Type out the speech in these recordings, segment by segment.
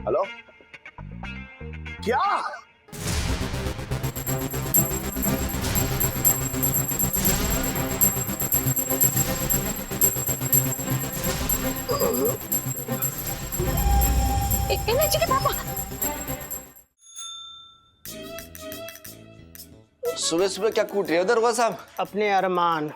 Hello, क्या? Energy के पापा सुबह सुबह क्या कूट रहे हो दरबार साहब? अपने अरमान।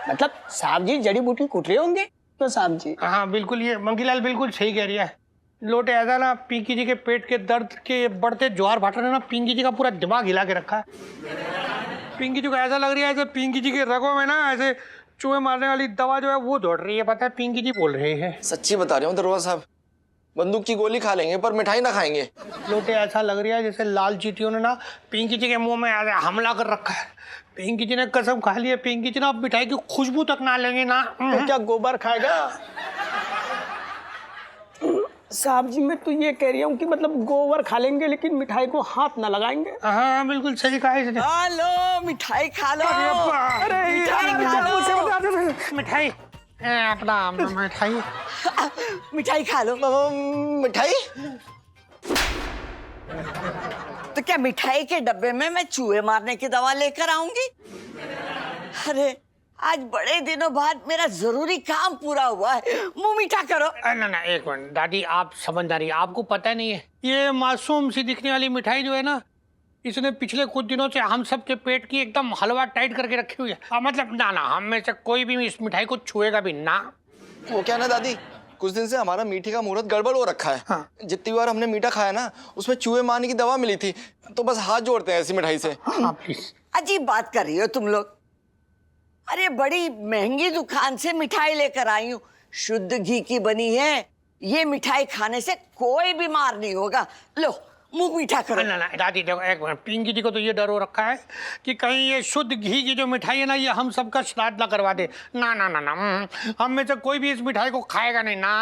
मतलब साहब जी जड़ी बूटी कूट रहे होंगे तो साहब जी। हाँ बिल्कुल, ये मंगीलाल बिल्कुल सही कह रही है। लोटे ऐसा ना, पिंकी जी के पेट के दर्द के बढ़ते ज्वार भाटा ने ना पिंकी जी का पूरा दिमाग हिला के रखा है। पिंकी जी को ऐसा लग रही है ऐसे पिंकी जी के रगों में ना ऐसे चूहे मारने वाली दवा जो है वो दौड़ रही है। पता है पिंकी जी बोल रहे हैं। सच्ची बता रहे हो दरबार साहब, बंदूक की गोली खा लेंगे पर मिठाई ना खाएंगे। लोटे ऐसा लग रहा है जैसे लाल चींटियों ने ना पिंकी जी के मुंह में ऐसे हमला कर रखा है। पिंकी जी ने कसम खा ली है, पिंकी जी ना अब मिठाई की खुशबू तक ना लेंगे ना। तो क्या गोबर खाएगा? साहब जी मैं तो ये कह रही हूँ कि मतलब गोबर खा लेंगे लेकिन मिठाई को हाथ ना लगाएंगे। हाँ बिल्कुल सही कहा इसने। लो मिठाई खा लो। अरे मिठाई खा लो। मिठाई अपना मिठाई मिठाई खा लो। मिठाई? तो क्या मिठाई के डब्बे में मैं चूहे मारने की दवा लेकर आऊंगी? अरे आज बड़े दिनों बाद मेरा जरूरी काम पूरा हुआ है, मुंह मीठा करो। ना एक मिनट दादी, आप समझदारी, आपको पता नहीं है ये मासूम सी दिखने वाली मिठाई जो है ना, इसने पिछले कुछ दिनों से हम सब के पेट की एकदम हलवा टाइट करके रखी हुई है। मतलब ना हम में से कोई भी इस मिठाई को छुएगा भी ना। वो क्या ना दादी, कुछ दिन से हमारा मीठे का मुहूर्त गड़बड़ हो रखा है। हाँ। जितनी बार हमने मीठा खाया ना उसमें चूहे मारने की दवा मिली थी, तो बस हाथ जोड़ते हैं ऐसी मिठाई से। हाँ प्लीज। अजीब बात कर रही हो तुम लोग। अरे बड़ी महंगी दुकान से मिठाई लेकर आई हूँ, शुद्ध घी की बनी है। ये मिठाई खाने से कोई बीमार नहीं होगा। लो मुंह मीठा करो। ना दादी देखो एक मिनट, पिंकी जी को तो ये डर हो रखा है कि कहीं ये शुद्ध घी की जो मिठाई है ना ये हम सबका श्राद्ध ना करवा दे। ना ना ना ना हम में से कोई भी इस मिठाई को खाएगा नहीं ना।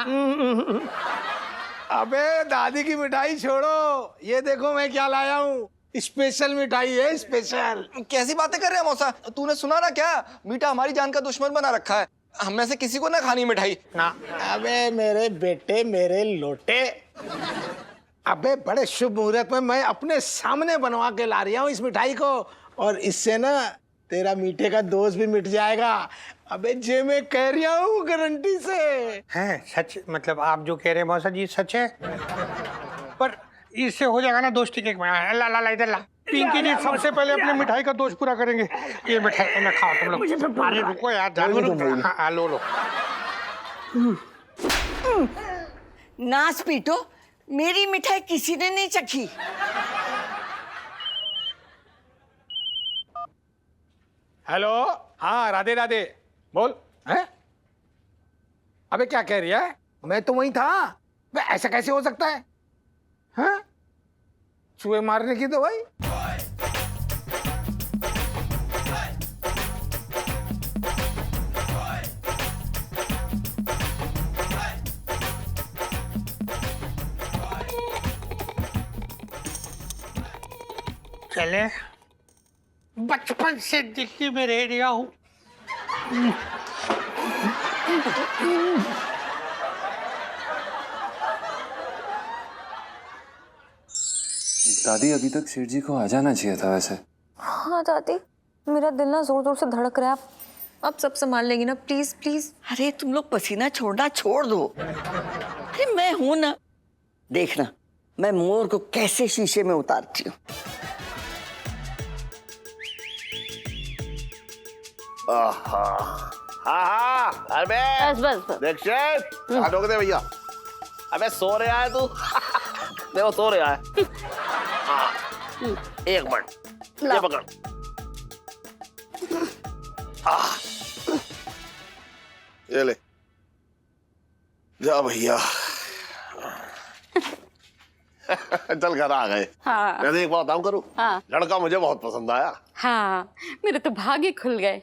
अबे दादी की मिठाई छोड़ो, ये देखो मैं क्या लाया हूँ। स्पेशल मिठाई है, स्पेशल। कैसी बातें कर रहे हैं मौसा? तूने सुना ना क्या, मीठा हमारी जान का दुश्मन बना रखा है। हम में से किसी को ना खानी मिठाई ना। अबे मेरे बेटे, मेरे लोटे, अबे बड़े शुभ मुहूर्त में मैं अपने सामने बनवा के ला रहा हूँ इस मिठाई को, और इससे ना तेरा मीठे का दोष भी मिट जाएगा। अबे जे मैं कह रहा हूँ गारंटी से। है सच? मतलब आप जो कह रहे हैं मौसा जी सच है? पर इससे हो जाएगा ना दोस्ती के। ला ला ला इधर ला। पिंकी जी सबसे पहले अपने मिठाई का दोष पूरा करेंगे। ये मिठाई ना खाओ तुम लोग। अरे रुको यार, हाँ लो लो। नाच पीटो, मेरी मिठाई किसी ने नहीं चखी। हेलो, हाँ राधे राधे, बोल। हैं? अबे क्या कह रही है? मैं तो वहीं था। बे ऐसा कैसे हो सकता है? हाँ? चूहे मारने की दवाई? चले, बचपन से दिल्ली में रह रहा हूँ। दादी अभी तक सेठ जी को आ जाना चाहिए था वैसे। हाँ दादी, मेरा दिल ना जोर जोर से धड़क रहा है। आप सब संभाल लेंगी ना, प्लीज प्लीज। अरे तुम लोग पसीना छोड़ना छोड़ दो। अरे मैं हूं ना, देखना मैं मोर को कैसे शीशे में उतारती हूँ। हाँ अबे बस बस बस। देख शेफ, रोक दे भैया। अबे सो रहा है तू? देखो सो रहा है। हाँ, एक मिनट ये पकड़। ये ले जा भैया। चल घर आ गए। हाँ। मैं एक बात बताऊं करूं? हाँ। लड़का मुझे बहुत पसंद आया। हाँ, मेरे तो भाग ही खुल गए।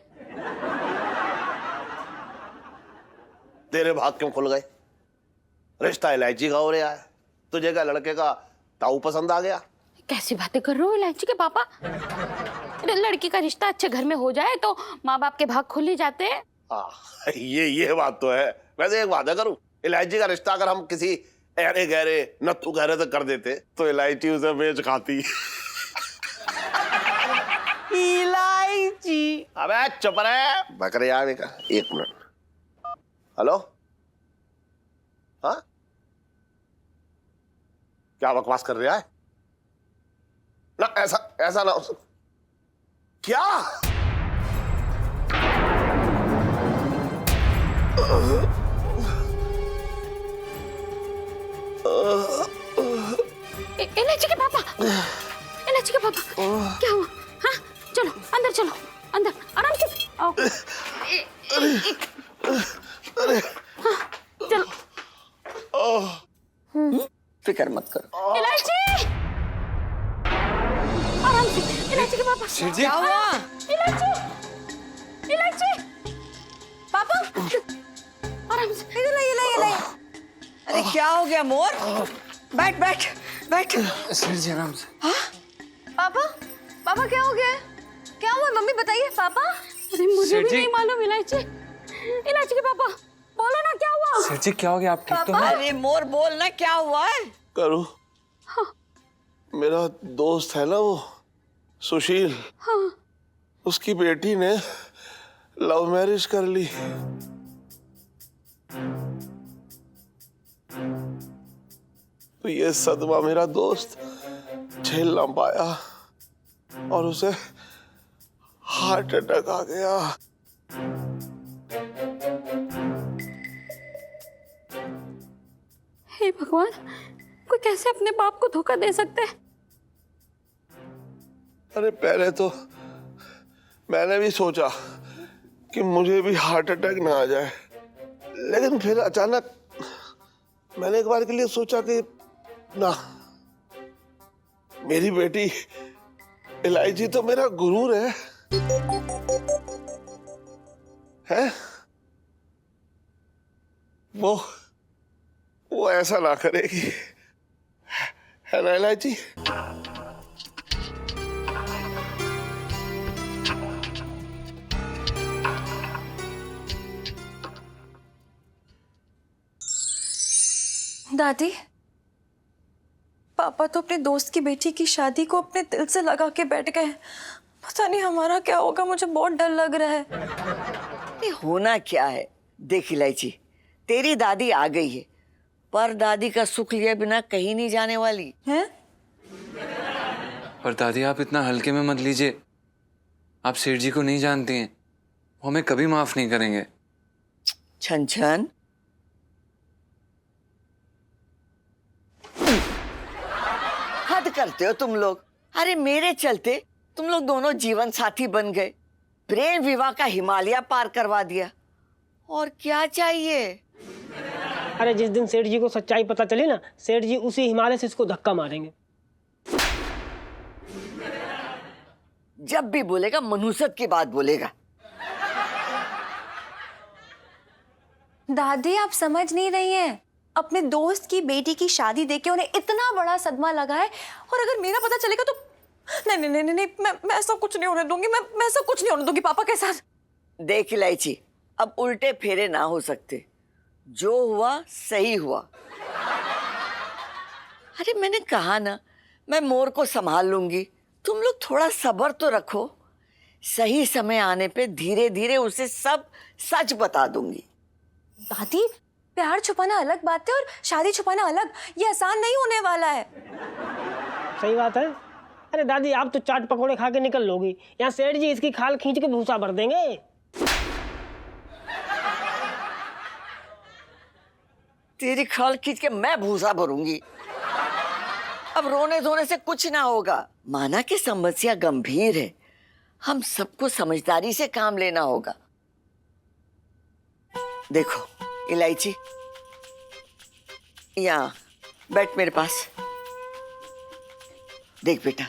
तेरे भाग क्यों खुल गए? रिश्ता इलायची का हो रहा है, तुझे क्या लड़के का ताऊ पसंद आ गया? कैसी बातें कर रहे हो इलायची के पापा? लड़की का रिश्ता अच्छे घर में हो जाए तो माँ बाप के भाग खुल ही जाते हैं। हाँ ये बात तो है। वैसे एक बात है करूं, इलायची का रिश्ता अगर हम किसी अरे गहरे नत्थु गहरे से कर देते तो इलायची उसे बेच खाती। इलायची। अबे चुप रहे बकरे यार एक मिनट। हेलो, हाँ क्या बकवास कर रहा है? ना ऐसा ना क्या? इलायची के पापा, इलायची के पापा, क्या हुआ? हाँ चलो अंदर, चलो अंदर आराम से आओ। हाँ, चलो। फिक्र मत करो। इलायची, आराम से। इलायची के पापा, क्या हुआ? इलायची, इलायची, पापा आराम से। इधर लाइए, लाइए, लाइए। अरे क्या हो गया मोर? बैठ बैठ बैठ। सेठ जी आराम से। पापा, पापा क्या हो गया है? क्या हुआ मम्मी बताइए पापा। अरे मुझे भी नहीं मालूम। इलायची, इलायची के पापा बोलो ना क्या हुआ? सेठ जी क्या हो गया, आप ठीक तो हैं? अरे मोर बोल ना क्या हुआ है? करूं? हाँ। मेरा दोस्त है ना वो सुशील, हाँ। उसकी बेटी ने लव मैरिज कर ली। तो ये सदमा मेरा दोस्त झेल ना पाया और उसे हार्ट अटैक आ गया। हे भगवान, कोई कैसे अपने बाप को धोखा दे सकता है? अरे पहले तो मैंने भी सोचा कि मुझे भी हार्ट अटैक ना आ जाए, लेकिन फिर अचानक मैंने एक बार के लिए सोचा कि ना, मेरी बेटी इलायची तो मेरा गुरूर है, हैं? वो ऐसा ना करेगी, है ना इलायची? दादी, पापा तो अपने दोस्त की बेटी की शादी को अपने दिल से लगा के बैठ गए। पता नहीं हमारा क्या होगा, मुझे बहुत डर लग रहा है। ये होना क्या है? देख इलायची, तेरी दादी आ गई है, पर दादी का सुख लिए बिना कहीं नहीं जाने वाली हैं? पर दादी आप इतना हल्के में मत लीजिए, आप सेठ जी को नहीं जानती हैं, वो हमें कभी माफ नहीं करेंगे। छन छन, हद करते हो तुम लोग। अरे मेरे चलते तुम लोग दोनों जीवन साथी बन गए, प्रेम विवाह का हिमालय पार करवा दिया, और क्या चाहिए? अरे जिस दिन सेठ जी को सच्चाई पता चली ना, सेठ जी उसी हिमालय से इसको धक्का मारेंगे। जब भी बोलेगा मनुष्यत की बात बोलेगा। दादी आप समझ नहीं रही हैं, अपने दोस्त की बेटी की शादी देके उन्हें इतना बड़ा सदमा लगा है, और अगर मेरा पता चलेगा तो नहीं नहीं नहीं नहीं, मैं ऐसा कुछ नहीं होने दूंगी। मैं ऐसा कुछ नहीं होने दूंगी पापा के साथ। देख इलायची, अब उल्टे फेरे ना हो सकते, जो हुआ सही हुआ। अरे मैंने कहा ना, मैं मोर को संभाल लूंगी, तुम लोग थोड़ा सब्र तो रखो, सही समय आने पे धीरे धीरे उसे सब सच बता दूंगी। दादी, प्यार छुपाना अलग बात है और शादी छुपाना अलग, ये आसान नहीं होने वाला है। सही बात है। अरे दादी, आप तो चाट पकोड़े खा के निकल लोगी, यहाँ सेठ जी इसकी खाल खींच के भूसा भर देंगे। तेरी खाल खींच के मैं भूसा भरूंगी। अब रोने धोने से कुछ ना होगा, माना कि समस्या गंभीर है, हम सबको समझदारी से काम लेना होगा। देखो इलायची, यहाँ बैठ मेरे पास। देख बेटा,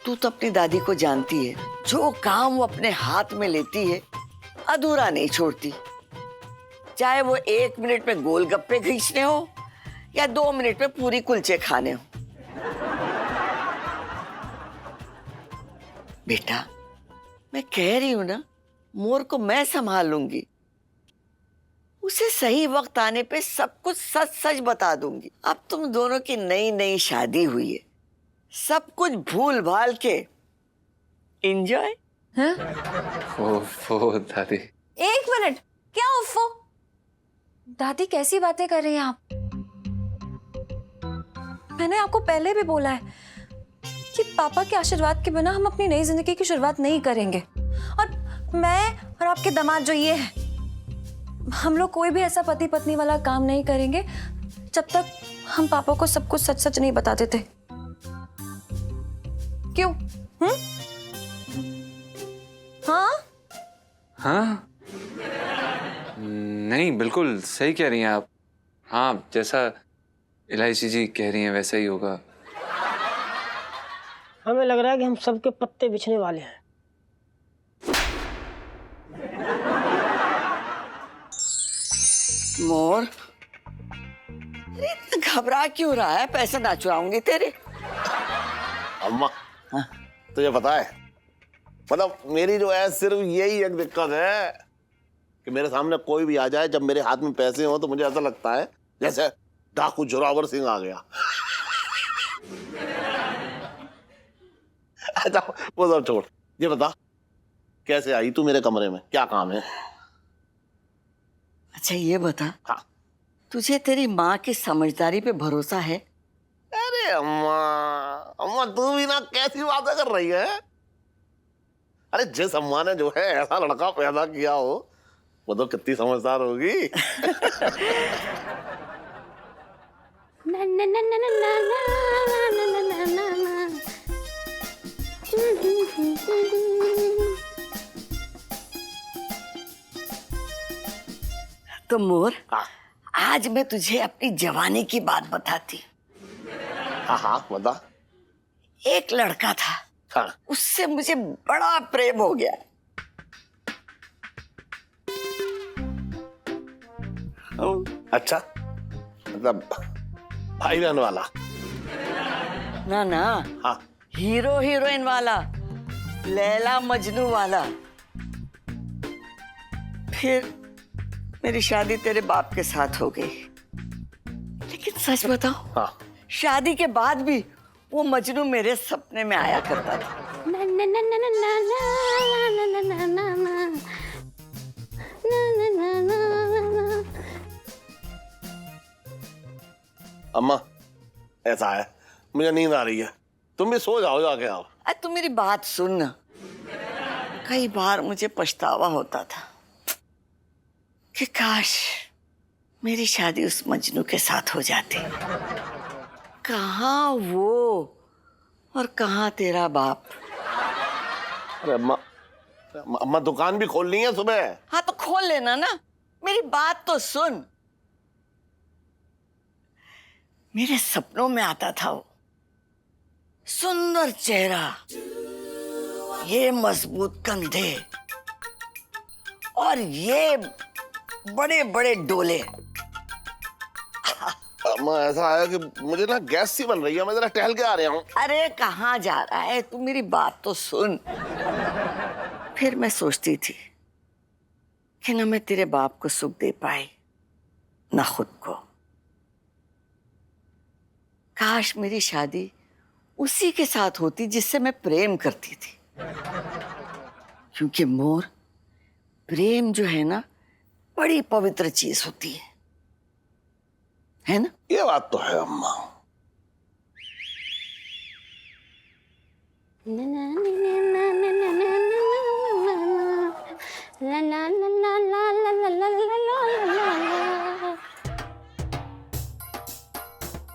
तू तो अपनी दादी को जानती है, जो काम वो अपने हाथ में लेती है अधूरा नहीं छोड़ती, चाहे वो 1 मिनट में गोलगप्पे खींचने हो या 2 मिनट में पूरी कुलचे खाने हो। बेटा मैं कह रही हूं ना, मोर को मैं संभाल लूंगी, उसे सही वक्त आने पे सब कुछ सच सच बता दूंगी। अब तुम दोनों की नई नई शादी हुई है, सब कुछ भूल भाल के एंजॉय। वो दादी। एक मिनट, क्या उफ़ो? दादी कैसी बातें कर रही हैं आप? मैंने आपको पहले भी बोला है कि पापा के आशीर्वाद के बिना हम अपनी नई जिंदगी की शुरुआत नहीं करेंगे। और मैं और आपके दामाद जो ये है, हम लोग कोई भी ऐसा पति पत्नी वाला काम नहीं करेंगे जब तक हम पापा को सब कुछ सच सच नहीं बता देते। क्यों? हाँ? हाँ, नहीं, बिल्कुल सही कह रही हैं आप। हाँ, जैसा इलायची जी कह रही हैं वैसा ही होगा। हमें लग रहा है कि हम सबके पत्ते बिछने वाले हैं। मोर, अरे इतना घबरा क्यों रहा है? पैसे ना चुराऊंगी तेरे। अम्मा, तुझे पता है, मतलब मेरी जो है सिर्फ यही एक दिक्कत है कि मेरे सामने कोई भी आ जाए, जब मेरे हाथ में पैसे हो तो मुझे ऐसा लगता है जैसे डाकू जोरावर सिंह आ गया। अच्छा वो सब छोड़, ये बता कैसे आई तू मेरे कमरे में, क्या काम है? अच्छा ये बता, हाँ, तुझे तेरी माँ की समझदारी पे भरोसा है? अरे अम्मा, अम्मा तू भी ना कैसी बातें कर रही है? अरे जिस अम्मा ने जो है ऐसा लड़का पैदा किया हो, वो तो कितनी समझदार होगी। ना ना ना ना ना ना ना ना ना ना ना। तो मोर, हाँ आज मैं तुझे अपनी जवानी की बात बताती। हाँ हाँ बता। एक लड़का था, हाँ उससे मुझे बड़ा प्रेम हो गया। अच्छा, मतलब भाई बहन वाला? ना ना, हाँ हीरो हीरोइन वाला, लैला मजनू वाला। फिर मेरी शादी तेरे बाप के साथ हो गई, लेकिन सच बताओ, हाँ शादी के बाद भी वो मजनू मेरे सपने में आया करता था। ना ना ना ना ना ना ना ना ना ना ना ना ना। अम्मा ऐसा है, मुझे नींद आ रही है, तुम भी सो जाओ जाके आप। अरे तू मेरी बात सुन ना। कई बार मुझे पछतावा होता था कि काश मेरी शादी उस मजनू के साथ हो जाती। कहाँ वो और कहाँ तेरा बाप। अरे अम्मा, अम्मा दुकान भी खोलनी है सुबह। हाँ तो खोल लेना ना, मेरी बात तो सुन। मेरे सपनों में आता था वो, सुंदर चेहरा, ये मजबूत कंधे और ये बड़े बड़े डोले। अम्मा ऐसा है कि मुझे ना गैस सी बन रही है, मैं जरा टहल के आ रहा हूँ। अरे कहाँ जा रहा है तू, मेरी बात तो सुन। फिर मैं सोचती थी कि ना मैं तेरे बाप को सुख दे पाई ना खुद को। काश मेरी शादी उसी के साथ होती जिससे मैं प्रेम करती थी, क्योंकि मोर, प्रेम जो है ना बड़ी पवित्र चीज होती है ना? ये बात तो है अम्मा।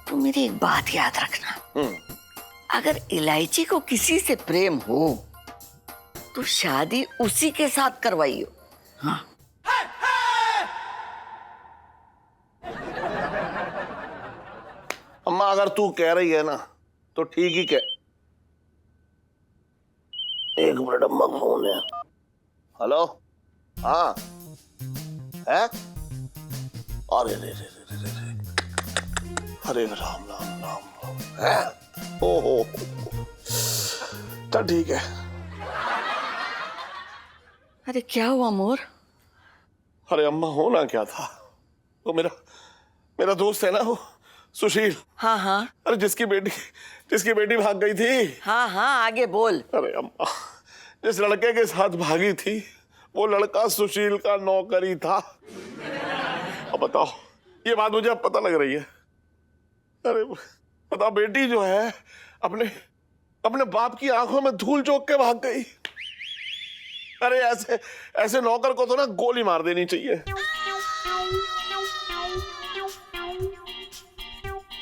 तो मेरी एक बात याद रखना, अगर इलायची को किसी से प्रेम हो तो शादी उसी के साथ करवाइयो। हाँ अम्मा अगर तू कह रही है ना तो ठीक ही कह। एक मिनट अम्मा, फोन है। हेलो, हाँ है? अरे रे रे रे रे रे, अरे राम राम राम राम है। ओहो चल ठीक है। अरे क्या हुआ मोर? अरे अम्मा होना क्या था, वो मेरा दोस्त है ना, वो सुशील। हाँ हाँ अरे जिसकी बेटी भाग गई थी। हाँ हाँ आगे बोल। अरे अम्मा, जिस लड़के के साथ भागी थी वो लड़का सुशील का नौकर ही था। अब बताओ, ये बात मुझे अब पता लग रही है। अरे बताओ, बेटी जो है अपने बाप की आंखों में धूल झोंक के भाग गई। अरे ऐसे नौकर को तो ना गोली मार देनी चाहिए।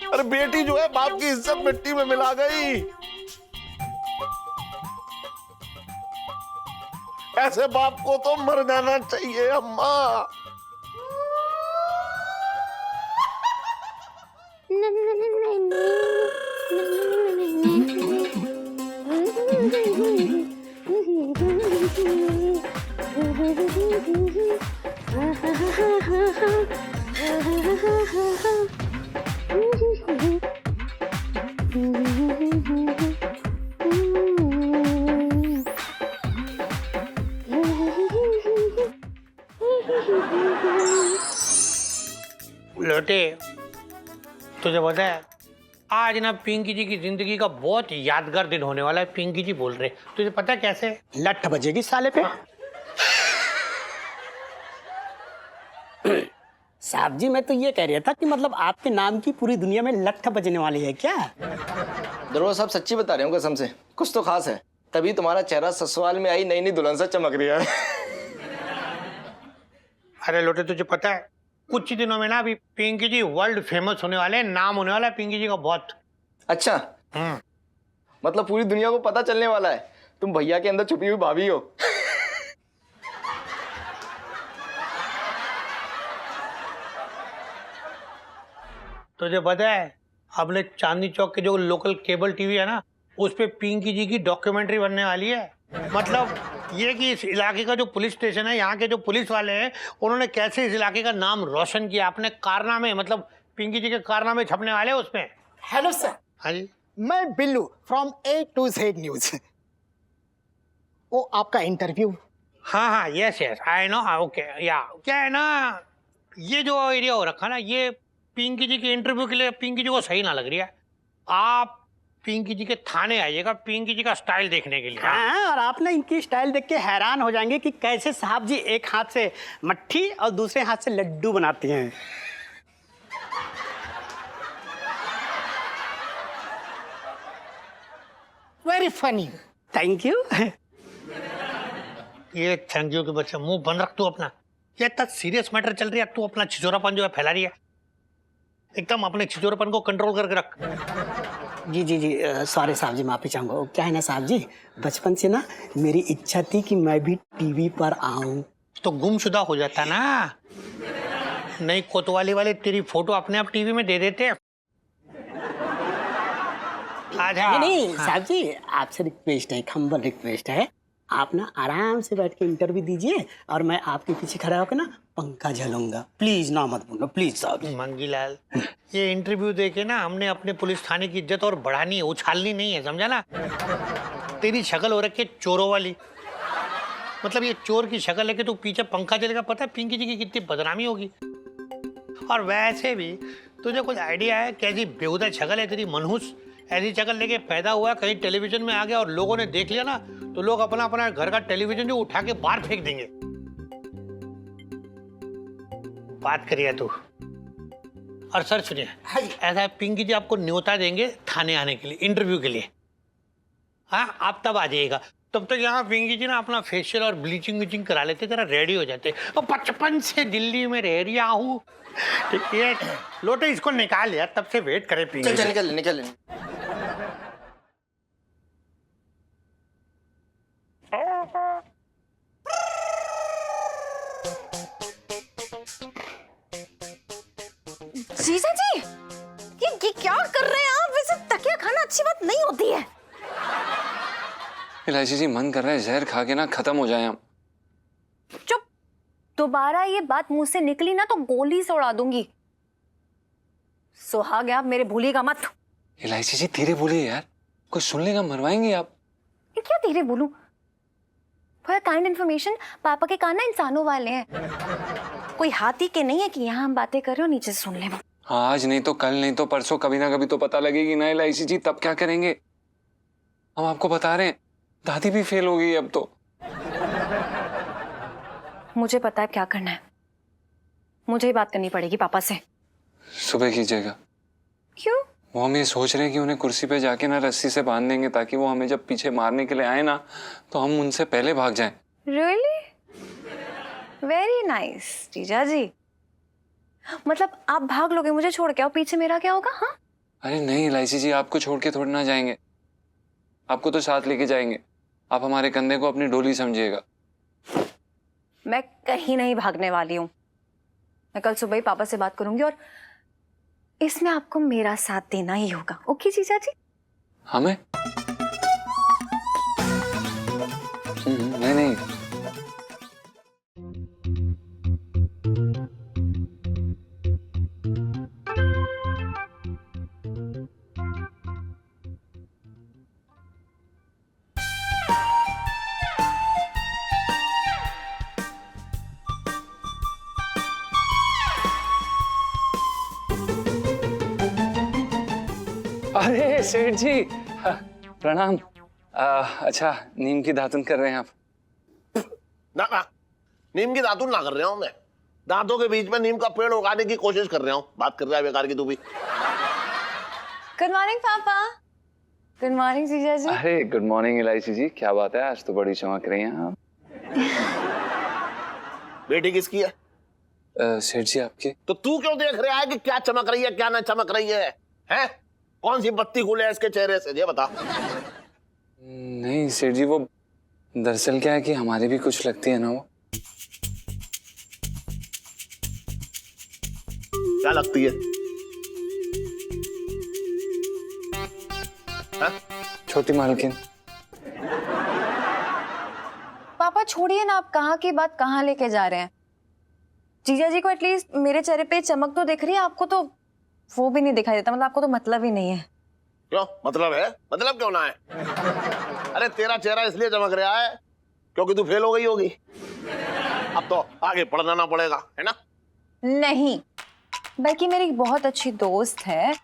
अरे बेटी जो है बाप की इज्जत मिट्टी में मिला गई। ऐसे बाप को तो मर जाना चाहिए अम्मा। लोटे, तुझे पता है आज ना पिंकी जी की जिंदगी का बहुत यादगार दिन होने वाला है। पिंकी जी बोल रहे, तुझे पता है कैसे? लठ बजेगी साले पे। साहब जी, मैं तो ये कह रहा था कि मतलब आपके नाम की पूरी दुनिया में लठ बजने वाली है क्या? दरोगा साहब सच्ची बता रहे हो कसम से, कुछ तो खास है, तभी तुम्हारा चेहरा ससुराल में आई नई नई दुल्हन से चमक रहा है। अरे लोटे, तुझे पता है कुछ ही दिनों में ना अभी पिंकी जी वर्ल्ड फेमस होने वाले हैं, नाम होने वाला है पिंकी जी का बहुत। अच्छा, मतलब पूरी दुनिया को पता चलने वाला है तुम भैया के अंदर छुपी हुई भाभी हो। तुझे पता है अपने चांदनी चौक के जो लोकल केबल टीवी है ना, उस पे पिंकी जी की डॉक्यूमेंट्री बनने वाली है। मतलब ये कि इस इलाके का जो पुलिस स्टेशन है, यहाँ के जो पुलिस वाले हैं, उन्होंने कैसे इस इलाके का नाम रोशन किया अपने कारनामे, मतलब पिंकी जी के कारनामे छपने वाले हैं उसमें। Hello sir. हाँ जी, मैं Billu from A to Z news. वो आपका इंटरव्यू। हाँ, यस आई नो। ओके, या क्या है ना, ये जो एरिया हो रखा ना, ये पिंकी जी के इंटरव्यू के लिए पिंकी जी को सही ना लग रही है। आप पिंकी जी के थाने आइएगा पिंकी जी का स्टाइल देखने के लिए। हाँ, और आप ना इनकी स्टाइल देख के हैरान हो जाएंगे कि कैसे साहब जी एक हाथ से मट्ठी और दूसरे हाथ से लड्डू बनाते हैं। Very funny. Thank you. ये थैंक यू के बच्चे मुंह बंद रख तू अपना। ये इतना सीरियस मैटर चल रही है, तू अपना छिचोरापन जो है फैला रही है। एकदम अपने छिचोरापन को कंट्रोल करके रख। जी सॉरी साहब जी, माफी चाहूंगा। क्या है ना साहब जी, बचपन से ना मेरी इच्छा थी कि मैं भी टीवी पर आऊं। तो गुमशुदा हो जाता ना, नई कोतवाली वाले तेरी फोटो अपने आप टीवी में दे देते। आजा। नहीं साहब जी, आपसे रिक्वेस्ट है, हम्बल रिक्वेस्ट है। आप ना आराम से बैठ के इंटरव्यू दीजिए और मैं आपके पीछे खड़ा होकर ना पंखा झलूंगा। प्लीज ना मत बोलो, प्लीज साहब। मंगीलाल, ये इंटरव्यू देके ना हमने अपने पुलिस थाने की इज्जत और बढ़ानी है, उछालनी नहीं है, समझा ना? तेरी शक्ल हो रखी है चोरों वाली, मतलब ये चोर की शक्ल है कि तू पीछे पंखा चलेगा। पता है पिंकी जी की कितनी बदनामी होगी। और वैसे भी तुझे कुछ आइडिया है कैसी बेहुदा शक्ल है तेरी? मनहूस ऐसी शक्ल लेके पैदा हुआ, कहीं टेलीविजन में आ गया और लोगों ने देख लिया ना, तो लोग अपना अपना घर का टेलीविजन जो उठा के बाहर फेंक देंगे। बात करिए तू। और सर सुनिए, ऐसा है पिंकी जी आपको न्योता देंगे थाने आने के लिए, इंटरव्यू के लिए। हाँ, आप तब आ जाइएगा। तब तक यहाँ पिंकी जी ना अपना फेशियल और ब्लीचिंग विचिंग करा लेते, जरा रेडी हो जाते। और बचपन से दिल्ली में रह रहा हूँ, ठीक है। लोटे इसको निकाल यार, तब से वेट करे पिंकी। चल निकल। जीजा जी, ये क्या कर रहे हैं आप? वैसे तकिया खाना अच्छी बात नहीं होती है। इलायची जी, मन कर रहा है जहर खा के ना खत्म हो जाए हम। चुप। दोबारा ये बात मुंह से निकली ना तो गोली से उड़ा दूंगी। सुहाग आप मेरे भूलिएगा मत। इलायची जी धीरे बोलिए यार, कोई सुन लेगा, मरवाएंगे आप। ये क्या धीरे बोलूं? फॉर काइंड इन्फॉर्मेशन, पापा के कान ना इंसानों वाले हैं। कोई हाथी के नहीं है कि यहाँ हम बातें कर रहे हो नीचे से सुन ले। हाँ, आज नहीं तो कल, नहीं तो परसों, कभी ना कभी तो पता लगेगी ना एलआईसी जी, तब क्या करेंगे? हम आपको बता रहे हैं, दादी भी फेल हो गई अब तो। मुझे पता है क्या करना है, मुझे ही बात करनी पड़ेगी पापा से। सुबह कीजिएगा। क्यों? वो हम ये सोच रहे हैं कि उन्हें कुर्सी पे जाके ना रस्सी से बांध देंगे, ताकि वो हमें जब पीछे मारने के लिए आए ना, तो हम उनसे पहले भाग जाएं। Really? Very nice, जीजा जी। मतलब आप भाग लोगे मुझे छोड़ के, और पीछे मेरा क्या होगा? हाँ? अरे नहीं एलआईसी जी, आपको छोड़ के थोड़ी ना जाएंगे, आपको तो साथ लेके जाएंगे। आप हमारे कंधे को अपनी डोली समझिएगा। मैं कहीं नहीं भागने वाली हूँ। मैं कल सुबह ही पापा से बात करूंगी और इसमें आपको मेरा साथ देना ही होगा। ओके जीजा जी? हमें? नहीं नहीं। अरे सेठ जी, प्रणाम। अच्छा, नीम की दातुन कर रहे हैं आप? ना ना, नीम की दातुन ना कर रहा हूं मैं, दांतों के बीच में नीम का पेड़ उगाने की कोशिश कर रहा हूँ। बात कर रहा है बेकार की तू भी। गुड मॉर्निंग पापा। गुड मॉर्निंग जीजा जी। अरे गुड मॉर्निंग एलआईसी जी, क्या बात है, आज तो बड़ी चमक रही हैं आप। बेटी किसकी है? सेठ जी आपकी। तो तू क्यों देख रहा है कि क्या चमक रही है क्या ना चमक रही है? हैं? कौन सी बत्ती खुले है इसके चेहरे से, ये बता। नहीं सेठ जी, वो दरअसल क्या है कि हमारी भी कुछ लगती है ना वो। क्या लगती है? छोटी मालकिन। पापा छोड़िए ना, आप कहाँ की बात कहाँ लेके जा रहे हैं? जीजा जी को एटलीस्ट मेरे चेहरे पे चमक तो दिख रही है, आपको तो वो भी नहीं दिखाई देता। मतलब आपको तो मतलब ही नहीं है। क्यों मतलब है? मतलब क्यों ना है? अरे तेरा चेहरा इसलिए चमक रहा है क्योंकि तू फेल हो गई होगी। अब तो आगे पढ़ना ना पड़ेगा, है ना? नहीं, बल्कि मेरी एक बहुत अच्छी दोस्त है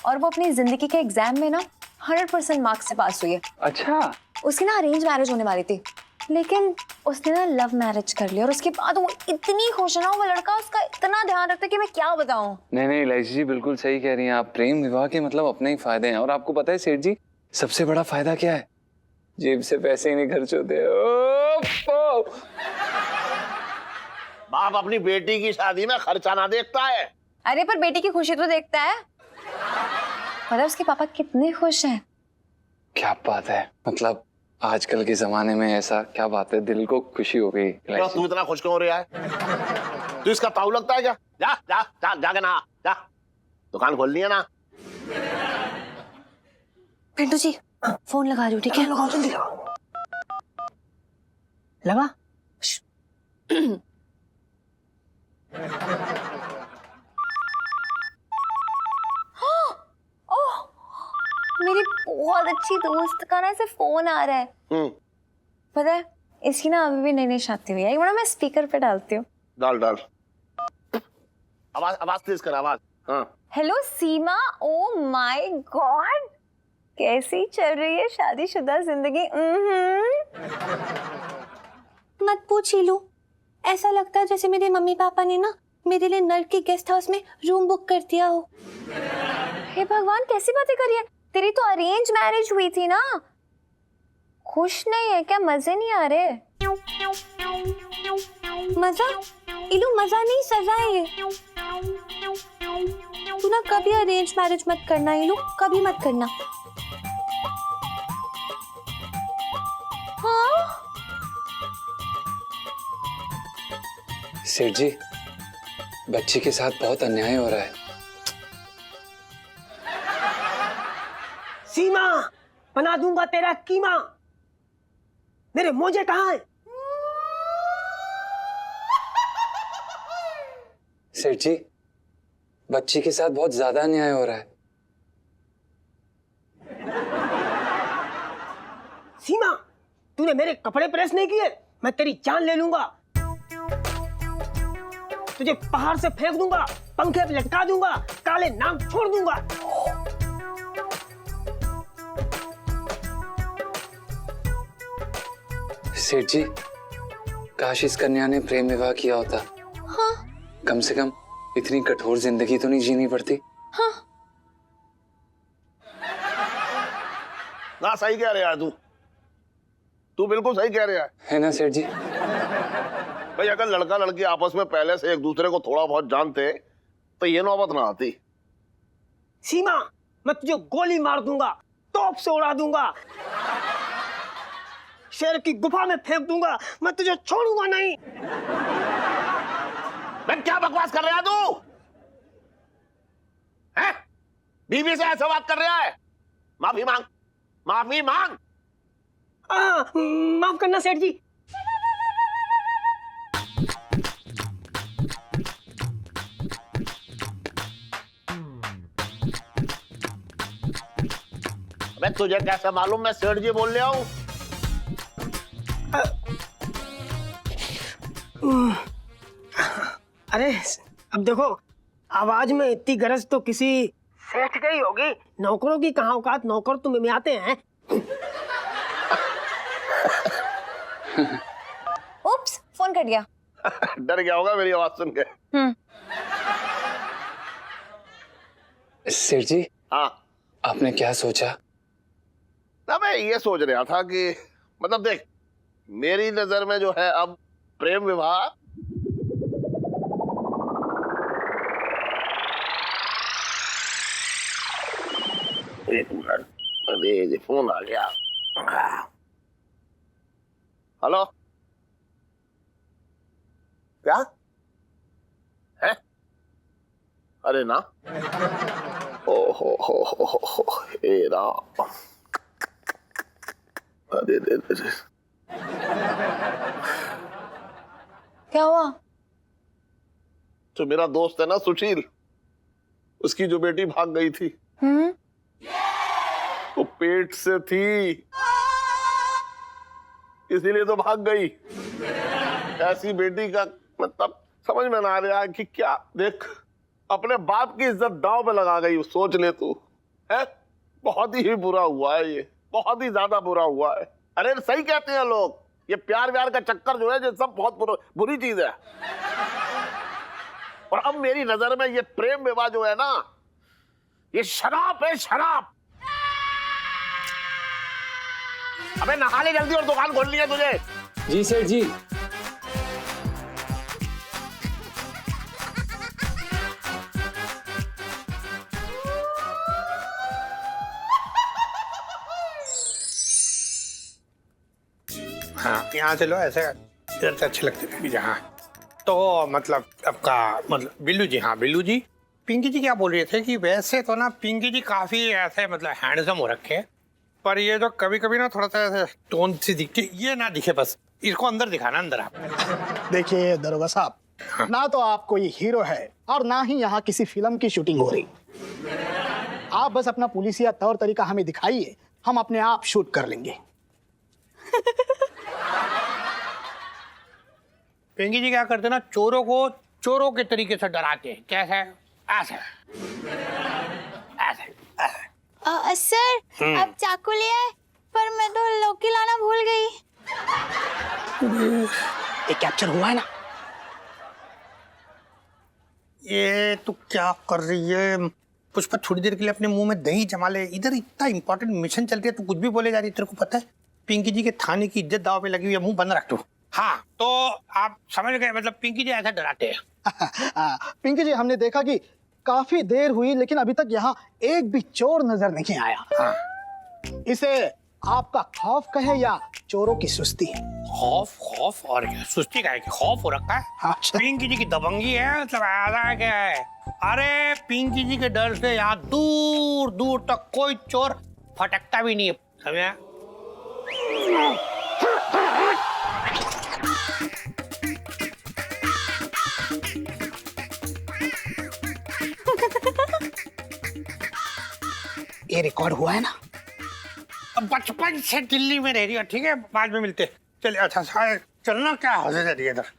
और वो अपनी जिंदगी के एग्जाम में ना 100% मार्क्स से पास हुई है। अच्छा। उसकी ना अरेंज मैरिज होने वाली थी, लेकिन उसने ना लव मैरिज कर लिया और उसके बाद वो इतनी खुश है ना, वो लड़का उसका इतना ध्यान रखता है कि मैं क्या बताऊं। नहीं नहीं एलआईसी जी, बिल्कुल सही कह रही हैं आप। प्रेम विवाह के मतलब अपने ही फायदे हैं। और आपको पता है सेठ जी, सबसे बड़ा फायदा क्या है? जेब से पैसे ही नहीं खर्च होते। बाप अपनी बेटी की शादी में खर्चा ना देखता है। अरे पर बेटी की खुशी तो देखता है। पता है उसके पापा कितने खुश हैं। क्या बात है, मतलब आजकल के जमाने में ऐसा क्या बात है, दिल को खुशी हो गई। तू इतना खुश क्यों हो रहा है? तू इसका ताऊ लगता है क्या? जा जा जा जाके नहा जा, दुकान खोलनी है ना। पिंटू जी फोन लगा दो, ठीक है? लगाओ जल्दी लगाओ। लगा। मेरी बहुत अच्छी दोस्त का ना ऐसे फोन आ रहा है। पता है इसकी ना अभी भी नई नई शादी हुई है। एक बार मैं स्पीकर पे डालती हूँ। डाल डाल, आवाज तेज कर, आवाज। हाँ। Hello Seema, oh my God, कैसी चल रही है शादीशुदा जिंदगी? मत पूछ लो, ऐसा लगता है जैसे मेरे मम्मी पापा ने ना मेरे लिए नर्क के गेस्ट हाउस में रूम बुक कर दिया हो। हे भगवान, कैसी बातें कर रही है? तेरी तो अरेंज मैरिज हुई थी ना। खुश नहीं है क्या? मजे नहीं आ रहे? मजा? इलू मजा नहीं, सजा है ये। तू ना कभी अरेंज मैरिज मत करना इलू, कभी मत करना। हाँ? सेठ जी, बच्ची के साथ बहुत अन्याय हो रहा है। सीमा, बना दूंगा तेरा कीमा। मेरे मोजे कहाँ हैं? सेठ जी, बच्ची के साथ बहुत ज्यादा अन्याय हो रहा है। सीमा, तूने मेरे कपड़े प्रेस नहीं किए, मैं तेरी जान ले लूंगा। तुझे पहाड़ से फेंक दूंगा, पंखे पे लटका दूंगा, काले नाम छोड़ दूंगा। सेठ जी, काश इस कन्या ने प्रेम विवाह किया होता। हाँ। कम से कम इतनी कठोर जिंदगी तो नहीं जीनी पड़ती। हाँ। ना सही कह रहा है तू बिल्कुल सही कह रहा है ना सेठ जी? भाई अगर लड़का लड़की आपस में पहले से एक दूसरे को थोड़ा बहुत जानते तो ये नौबत ना आती। सीमा, मैं तुझे गोली मार दूंगा, तोप से उड़ा दूंगा, शेर की गुफा में फेंक दूंगा, मैं तुझे छोड़ूंगा नहीं। मैं क्या बकवास कर रहा है तू? हैं? बीवी से ऐसा बात कर रहा है? माफी मांग, माफी मांग। माफ करना सेठ जी। अबे तुझे कैसे मालूम मैं सेठ जी बोल रहा हूँ? अरे अब देखो, आवाज में इतनी गरज तो किसी सेठ की ही होगी। नौकरों की कहाँ औकात, नौकर तो में आते हैं। उप्स, फोन कट गया। डर गया होगा मेरी आवाज सुन के। सेठ जी, हाँ आपने क्या सोचा? ना मैं ये सोच रहा था कि मतलब देख, मेरी नजर में जो है अब प्रेम विवाह एक मिनट, अरे ये फोन आ गया। हेलो, क्या है? अरे ना, ओ हो हे राम, अरे क्या हुआ? जो मेरा दोस्त है ना सुशील, उसकी जो बेटी भाग गई थी, वो पेट से थी, इसीलिए तो भाग गई। ऐसी बेटी का मतलब समझ में ना आ रहा है कि क्या। देख, अपने बाप की इज्जत दांव पे लगा गई, सोच ले तू। है बहुत ही बुरा हुआ है ये, बहुत ही ज्यादा बुरा हुआ है। अरे सही कहते हैं लोग, ये प्यार व्यार का चक्कर जो है ये सब बहुत बुरी चीज है। और अब मेरी नजर में ये प्रेम विवाह जो है ना, ये शराब है, शराब। अबे नहा ले जल्दी और दुकान खोलनी है तुझे। जी सेठ जी। हाँ, यहाँ से लो, ऐसे इधर से अच्छे लगते हैं जहाँ। तो मतलब आपका मतलब बिल्लू जी, हाँ बिल्लू जी, पिंकी जी क्या बोल रहे थे कि वैसे तो ना पिंकी जी काफी ऐसे मतलब हैंडसम हो रखे हैं, पर ये जो कभी कभी ना थोड़ा सा ऐसे टोन सी दिखती, ये ना दिखे, बस इसको अंदर दिखाना, अंदर आप। देखिए दरोगा साहब, ना तो आप कोई हीरो है और ना ही यहाँ किसी फिल्म की शूटिंग हो रही। आप बस अपना पुलिसिया तौर तरीका हमें दिखाइए, हम अपने आप शूट कर लेंगे। पिंकी जी क्या करते ना, चोरों को चोरों के तरीके से डराते हैं। कैसे? ऐसे ऐसे ऐसे। सर, अब चाकू ले आए, पर मैं तो लौकी लाना भूल गई। ये कैप्चर हुआ है ना? ये तू क्या कर रही है पुष्पा? थोड़ी देर के लिए अपने मुंह में दही जमा ले। इधर इतना इंपॉर्टेंट मिशन चल रही है, तू कुछ भी बोले जा रही है। तेरे को पता है पिंकी जी के थाने की इज्जत दाव पे लगी हुई है, मुंह बंद रख तू। हाँ, तो आप समझ गए, मतलब पिंकी जी ऐसा डराते हैं। पिंकी जी, हमने देखा कि काफी देर हुई लेकिन अभी तक यहाँ एक भी चोर नजर नहीं आया। हाँ। इसे आपका खौफ कहे या चोरों की सुस्ती? खौफ? खौफ और क्या, सुस्ती का है कि खौफ हो रखा है। अच्छा। पिंकी जी की दबंगी है, मतलब ऐसा क्या है। अरे पिंकी जी के डर से यहाँ दूर दूर तक कोई चोर फटकता भी नहीं है, समझा? ये रिकॉर्ड हुआ है ना? अब बचपन से दिल्ली में रह रही है, ठीक है, बाद में मिलते। चलिए, अच्छा चलना, क्या हौसले दे दिए इधर।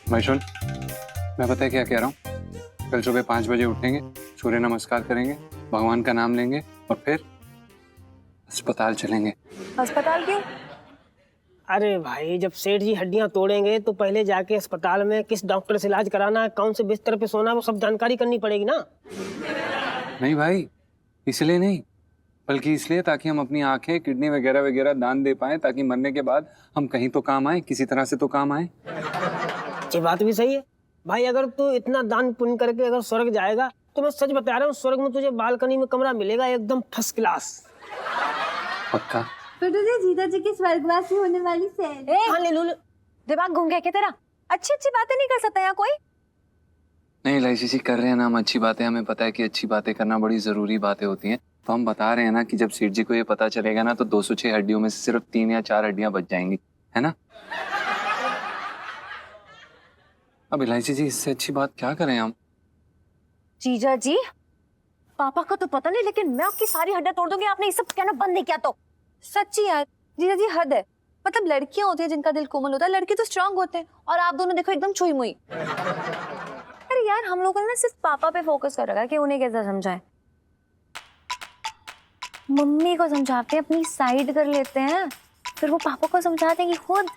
भाई सुन, मैं पता है क्या कह रहा हूँ? कल सुबह 5 बजे उठेंगे, सूर्य नमस्कार करेंगे, भगवान का नाम लेंगे और फिर अस्पताल चलेंगे। अस्पताल क्यों? अरे भाई, जब सेठ जी हड्डियां तोड़ेंगे तो पहले जाके अस्पताल में किस डॉक्टर से इलाज कराना है, कौन से बिस्तर पे सोना है, वो सब जानकारी करनी पड़ेगी ना। नहीं भाई, इसलिए नहीं, बल्कि इसलिए ताकि हम अपनी आंखें, किडनी वगैरह वगैरह दान दे पाएं, ताकि मरने के बाद हम कहीं तो काम आए, किसी तरह से तो काम आए। ये बात भी सही है भाई। अगर तू इतना दान पुण्य करके अगर स्वर्ग जाएगा तो मैं सच बता रहा हूँ, स्वर्ग में तुझे बालकनी में कमरा मिलेगा एकदम फर्स्ट क्लास। पक्का? तो तुझे जीजा जी की स्वर्गवासी होने वाली सैर। हाँ ले लो। दिमाग घूम गया क्या तेरा? अच्छी अच्छी बातें नहीं कर सकता यहाँ कोई? नहीं लाइसी जी, कर रहे हैं ना हम अच्छी बातें। हमें पता है कि अच्छी बातें करना बड़ी जरूरी बातें होती हैं, तो हम बता रहे हैं ना कि जब सेठ जी को ये पता चलेगा ना तो 206 हड्डियों में से सिर्फ 3 या 4 हड्डियां बच जाएंगी, है ना? अब इलायची जी, इससे अच्छी बात क्या करें हम? जीजा जी, पापा का तो पता नहीं, लेकिन मैं आपकी सारी हड्डियां तोड़ दूंगी आपने ये सब कहना बंद नहीं किया तो। सच्ची यार जीजा जी, हद है। मतलब लड़कियां होती हैं जिनका दिल कोमल होता है, लड़के तो स्ट्रांग होते हैं, और आप दोनों देखो एकदम छुई मुई। अरे यार, हम लोगों ने ना सिर्फ पापा पे फोकस कर रखा है कि उन्हें कैसे समझाएं। मम्मी को समझाते हैं, अपनी साइड कर लेते हैं, फिर वो पापा को समझा देंगी खुद।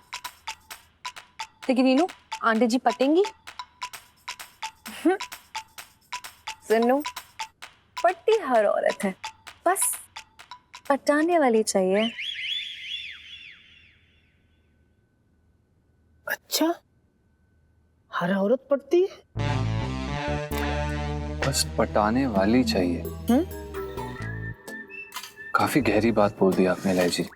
लेकिन नीलू, आंटी जी पटेंगी। सुनो, पट्टी हर औरत है, बस पटाने वाली चाहिए। अच्छा, हर औरत पटती है? बस पटाने वाली चाहिए। काफी गहरी बात बोल दी आपने इलायची।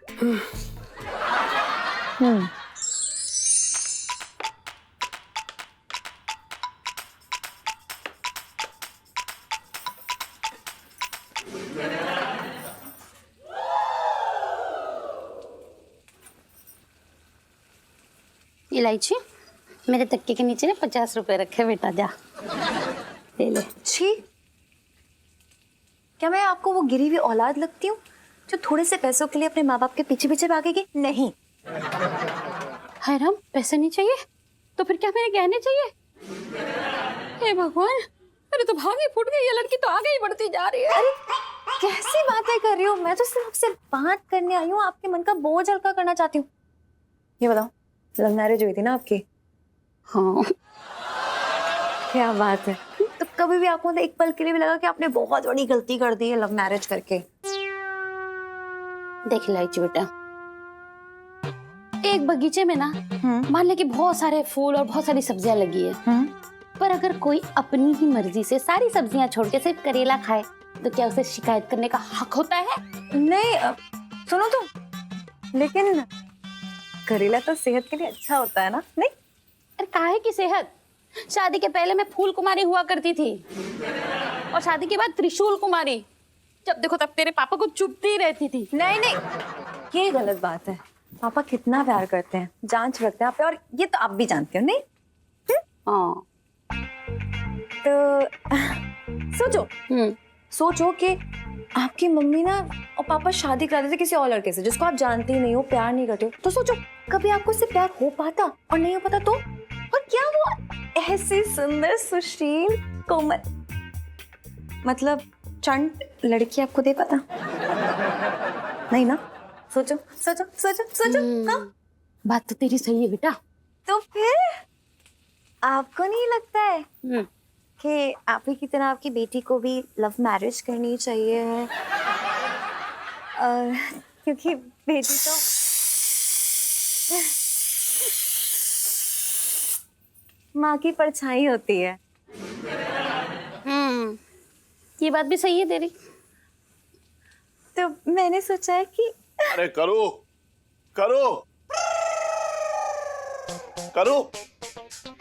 इलायची, मेरे तक्के के नीचे ना 50 रुपए रखे, बेटा जा ले ले। छी, क्या मैं आपको वो गिरी हुई औलाद लगती हूँ जो थोड़े से पैसों के लिए अपने माँ बाप के पीछे पीछे भागेगी? नहीं। हाय राम, पैसे नहीं चाहिए तो फिर क्या मेरे गहने चाहिए? हे भगवान, मेरे तो भाग ही फूट गई, ये लड़की तो आगे ही बढ़ती जा रही है। अरे कैसी बातें कर रही हो? मैं तो सिर्फ आपसे बात करने आई हूँ, आपके मन का बोझ हल्का करना चाहती हूँ। ये बताओ, लव मैरिज हुई थी ना आपकी? हाँ। क्या बात है। तो कभी भी आपको एक पल के लिए भी लगा कि आपने बहुत बड़ी गलती कर दी है लव मैरिज करके? देख इलायची बेटा, एक बगीचे में ना मान ले कि बहुत सारे फूल और बहुत सारी सब्जियां लगी है, पर अगर कोई अपनी ही मर्जी से सारी सब्जियां छोड़ के सिर्फ करेला खाए तो क्या उसे शिकायत करने का हक होता है? नहीं, सुनो तो, लेकिन करेला तो सेहत के लिए अच्छा होता है ना? नहीं? अरे काहे की सेहत? शादी के पहले मैं फूल कुमारी हुआ करती थी और शादी के बाद त्रिशूल कुमारी। जब देखो तब तेरे पापा को चुपती रहती थी। नहीं नहीं, ये गलत बात है। पापा कितना प्यार करते हैं, जांच रखते हैं आप पे, और ये तो आप भी जानते हो। नहीं? हाँ। तो सोचो कि आपकी मम्मी ना और पापा शादी करा देते किसी और लड़के से जिसको आप जानते ही नहीं हो, प्यार नहीं करते हो। तो सोचो कभी आपको उससे प्यार हो पाता और नहीं हो पाता तो? और क्या वो ऐसी सुंदर सुशील कोमल, मतलब चंट लड़की आपको दे पाता? नहीं ना? सोचो सोचो सोचो सोचो। हाँ, बात तो तेरी सही है बेटा। तो फिर आपको नहीं लगता है कि आप ही की तरह आपकी बेटी को भी लव मैरिज करनी चाहिए है? क्योंकि बेटी तो माँ की परछाई होती है। ये बात भी सही है तेरी। तो मैंने सोचा है कि अरे करो करो करो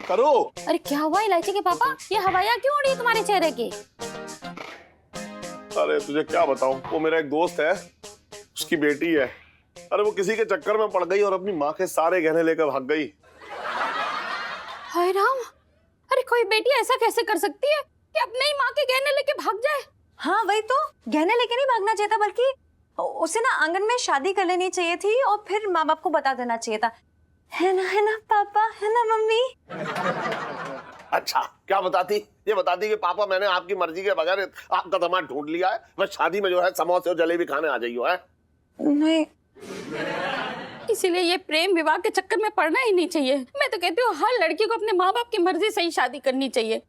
करो। अरे क्या हुआ इलायची के पापा, ये हवाया क्यों उड़ी है तुम्हारे चेहरे की? अरे तुझे क्या बताऊं, वो मेरा एक दोस्त है, उसकी बेटी है। अरे वो किसी के चक्कर में पड़ गई और अपनी माँ के सारे गहने लेकर भाग गई। हाय राम, अरे कोई बेटी ऐसा कैसे कर सकती है कि अपने ही माँ के गहने लेके भाग जाए? हाँ वही तो, गहने लेके नहीं भागना चाहिए था, बल्कि उसे ना आंगन में शादी कर लेनी चाहिए थी और फिर माँ बाप को बता देना चाहिए था। है ना पापा, है ना मम्मी? अच्छा क्या बताती, ये बताती कि पापा मैंने आपकी मर्जी के बगैर आपका दामाद ढूंढ लिया है, बस शादी में जो है समोसे और जलेबी खाने आ जाइयो है। नहीं, इसीलिए ये प्रेम विवाह के चक्कर में पड़ना ही नहीं चाहिए। मैं तो कहती हूँ हर लड़की को अपने माँ बाप की मर्जी से ही शादी करनी चाहिए।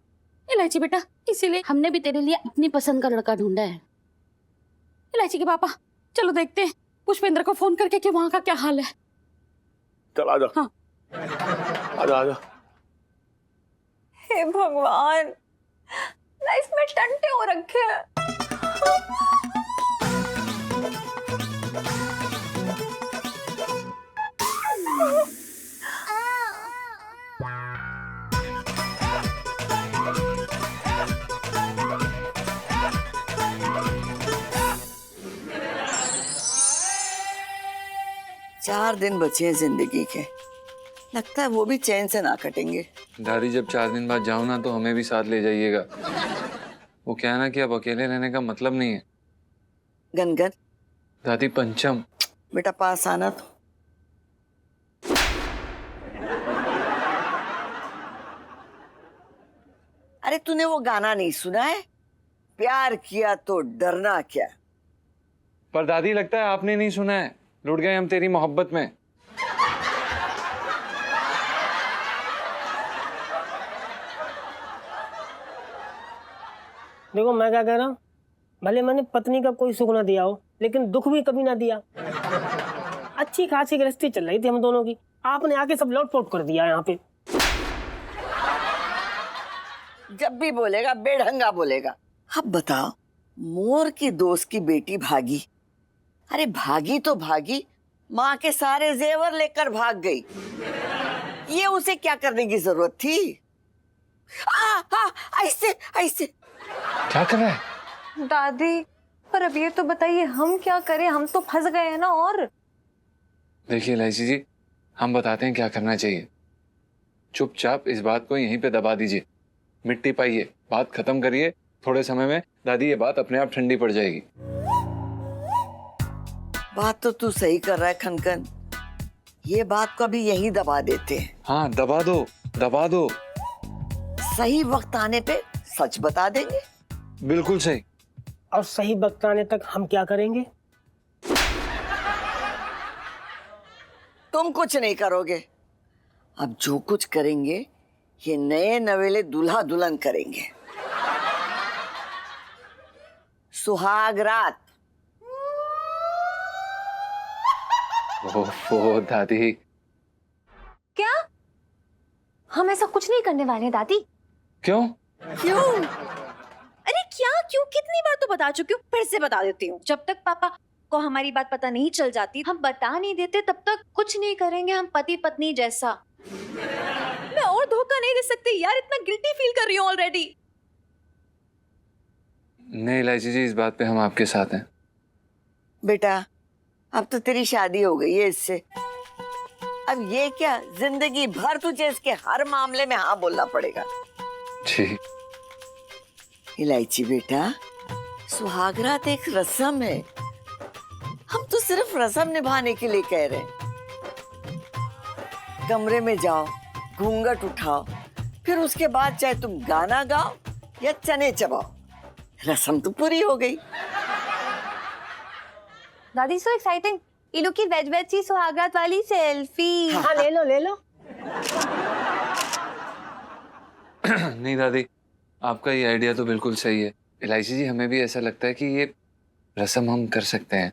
इलायची बेटा, इसीलिए हमने भी तेरे लिए अपनी पसंद का लड़का ढूंढा है। इलायची के पापा, चलो देखते हैं पुष्पेंद्र को फोन करके कि वहाँ का क्या हाल है। चल आजा। हाँ। आजा आजा। हे भगवान, लाइफ में टंटे हो रखे हैं। चार दिन बचे हैं जिंदगी के, लगता है वो भी चैन से ना कटेंगे। दादी जब 4 दिन बाद जाऊँ ना तो हमें भी साथ ले जाइएगा। वो क्या है ना कि अब अकेले रहने का मतलब नहीं है। गनगन दादी पंचम। बेटा पास आना तो। अरे तूने वो गाना नहीं सुना है, प्यार किया तो डरना क्या? पर दादी लगता है आपने नहीं सुना है, लुट गए हम तेरी मोहब्बत में। देखो मैं क्या कह रहा हूँ, भले मैंने पत्नी का कोई सुख ना दिया हो, लेकिन दुख भी कभी ना दिया। अच्छी खासी गृहस्थी चल रही थी हम दोनों की, आपने आके सब लौट-पोट कर दिया यहाँ पे। जब भी बोलेगा बेढंगा बोलेगा। अब बताओ, मोर की दोस्त की बेटी भागी, अरे भागी तो भागी, माँ के सारे जेवर लेकर भाग गई। ये उसे क्या करने की जरूरत थी? ऐसे ऐसे क्या कर रहा है दादी, पर अब ये तो बताइए हम क्या करें, हम तो फंस गए हैं ना। और देखिए इलायची जी, हम बताते हैं क्या करना चाहिए। चुपचाप इस बात को यहीं पे दबा दीजिए, मिट्टी पाइए, बात खत्म करिए। थोड़े समय में दादी ये बात अपने आप ठंडी पड़ जाएगी। बात तो तू सही कर रहा है खनखन, ये बात को अभी यहीं दबा देते हैं। हाँ दबा दो, दबा दो। सही वक्त आने पे सच बता देंगे। बिल्कुल सही। और सही वक्त आने तक हम क्या करेंगे? तुम कुछ नहीं करोगे, अब जो कुछ करेंगे ये नए नवेले दूल्हा दुल्हन करेंगे। सुहाग रात। ओहो दादी। क्या हम ऐसा कुछ नहीं करने वाले हैं दादी? क्यों? क्यों? अरे क्या क्यों, कितनी बार तो बता चुकी हूँ, फिर से बता देती हूँ। जब तक पापा को हमारी बात पता नहीं चल जाती, हम बता नहीं देते, तब तक कुछ नहीं करेंगे हम पति पत्नी जैसा। मैं और धोखा नहीं दे सकती यार, इतना गिल्टी फील कर रही हूँ ऑलरेडी। नहीं इलायची जी, इस बात पे हम आपके साथ हैं। बेटा अब तो तेरी शादी हो गई है इससे, अब ये क्या जिंदगी भर तुझे इसके हर मामले में हाँ बोलना पड़ेगा। जी इलायची बेटा, सुहागरात एक रस्म है, हम तो सिर्फ रस्म निभाने के लिए कह रहे हैं। कमरे में जाओ, घूंघट उठाओ, फिर उसके बाद चाहे तुम गाना गाओ या चने चबाओ, रस्म तो पूरी हो गई। दादी सो एक्साइटिंग, इनू की वेज वेज सी सुहागरात वाली सेल्फी। हाँ ले लो ले लो। नहीं दादी, आपका ये आइडिया तो बिल्कुल सही है। इलायची जी, हमें भी ऐसा लगता है कि ये रस्म हम कर सकते हैं।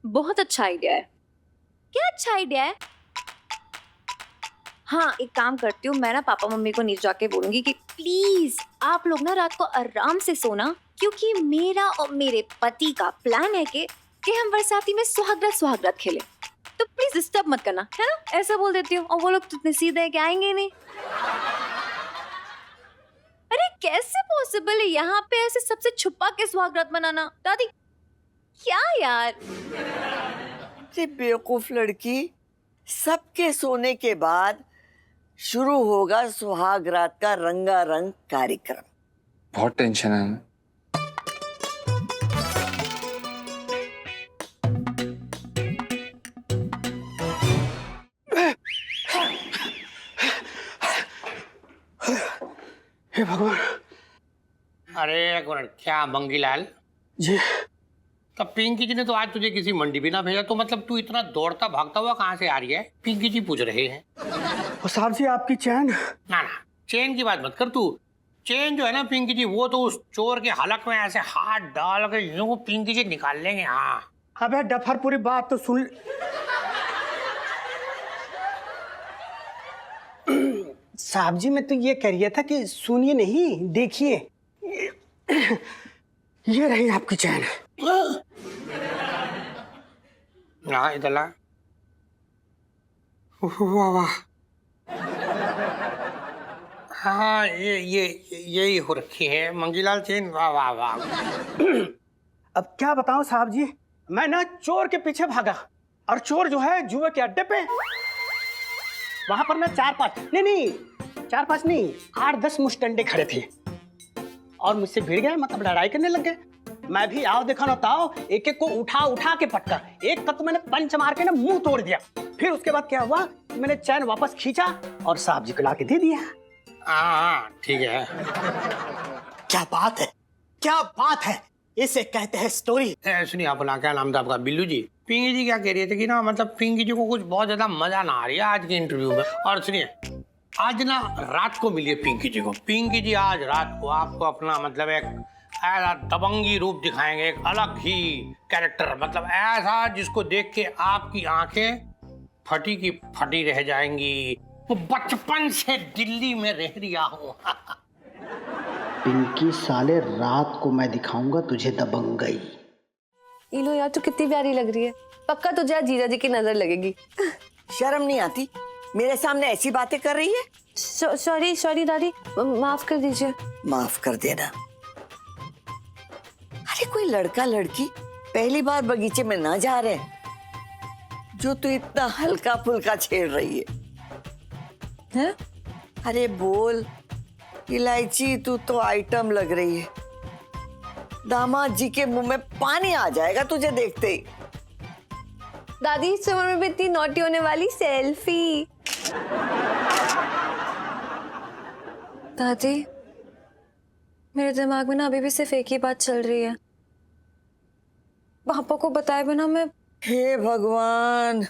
बहुत अच्छा आइडिया है। क्या अच्छा आइडिया है? हाँ एक काम करती हूँ, मैं ना पापा मम्मी को नीचे जाके बोलूंगी कि प्लीज आप लोग ना रात को आराम से सोना, क्योंकि मेरा और मेरे पति का प्लान है कि हम बरसाती में सुहागरात खेलें, तो प्लीज डिस्टर्ब मत करना, है ना? ऐसा बोल देती हूँ, और वो लोग तो इतने सीधे हैं कि आएंगे नहीं। अरे कैसे पॉसिबल है यहाँ पे ऐसे सबसे छुपा के सुहागरात मनाना? दादी क्या यार, अरे बेवकूफ लड़की, सबके सोने के बाद शुरू होगा सुहागरात का रंगारंग कार्यक्रम। बहुत टेंशन है हमें। भगवान। अरे एक मिनट, क्या मंगीलाल? जी तो पिंकी जी ने तो आज तुझे किसी मंडी भी ना भेजा, तो मतलब तू इतना दौड़ता भागता हुआ कहाँ से आ रही है? पिंकी जी पूछ रहे हैं। वो साहब जी आपकी चैन। ना ना, चेन की बात मत कर तू। चेन जो है ना पिंकी जी, वो तो उस चोर के हलक में ऐसे हाथ डाल के यूं पिंकी जी निकाल लेंगे। हाँ अबे डफर, पूरी बात तो सुन। साहब जी मैं तो ये कह रहा था कि सुनिए नहीं, देखिए ये रही आपकी चैन। हाँ इधर ला। वाह वाह। हाँ यही हो रखी है मंगीलाल चेन। वाह वाह वाह। अब क्या बताऊं साहब जी, मैं ना चोर के पीछे भागा और चोर जो है जुए के अड्डे पे, वहां पर ना 4-5 नहीं 8-10 मुस्टंडे खड़े थे और मुझसे भिड़ गए, मतलब लड़ाई करने लग गए। मैं भी आओ देखा ना ताओ, एक एक को उठा के पटका, एक का तो मैंने पंच मार के ना मुंह तोड़ दिया। फिर उसके बाद क्या हुआ, मैंने चैन वापस खींचा और साहब जी को ला के दे दिया। हाँ ठीक है। क्या बात है, क्या बात है, इसे कहते हैं स्टोरी। सुनिए अपना क्या नाम था आपका? बिल्लू जी। पिंकी जी क्या कह रही थी कि ना मतलब पिंकी जी को कुछ बहुत ज्यादा मजा ना आ रही है आज के इंटरव्यू में। और सुनिए आज ना रात को मिलिए पिंकी जी को। पिंकी जी आज रात को आपको अपना मतलब एक ऐसा दबंगी रूप दिखाएंगे, एक अलग ही कैरेक्टर, मतलब ऐसा जिसको देख के आपकी आंखें फटी की फटी रह जाएंगी। वो बचपन से दिल्ली में रह रिया हूँ। पिंकी साले, रात को मैं दिखाऊंगा तुझे दबंगई। इलो यार तू कितनी प्यारी लग रही है, पक्का तुझे आज जीजा जी की नजर लगेगी। शर्म नहीं आती मेरे सामने ऐसी बातें कर रही है? सॉरी दादी, माफ कर दीजिए। माफ कर देना। अरे कोई लड़का लड़की पहली बार बगीचे में ना जा रहे जो तू इतना हल्का फुल्का छेड़ रही है? अरे बोल इलायची, तू तो आइटम लग रही है। दामाद जी के मुंह में पानी आ जाएगा तुझे देखते ही। दादी समर में भी इतनी नॉटी होने वाली सेल्फी। दादी मेरे दिमाग में ना अभी भी सिर्फ एक ही बात चल रही है, पापा को बताए बिना मैं। हे भगवान,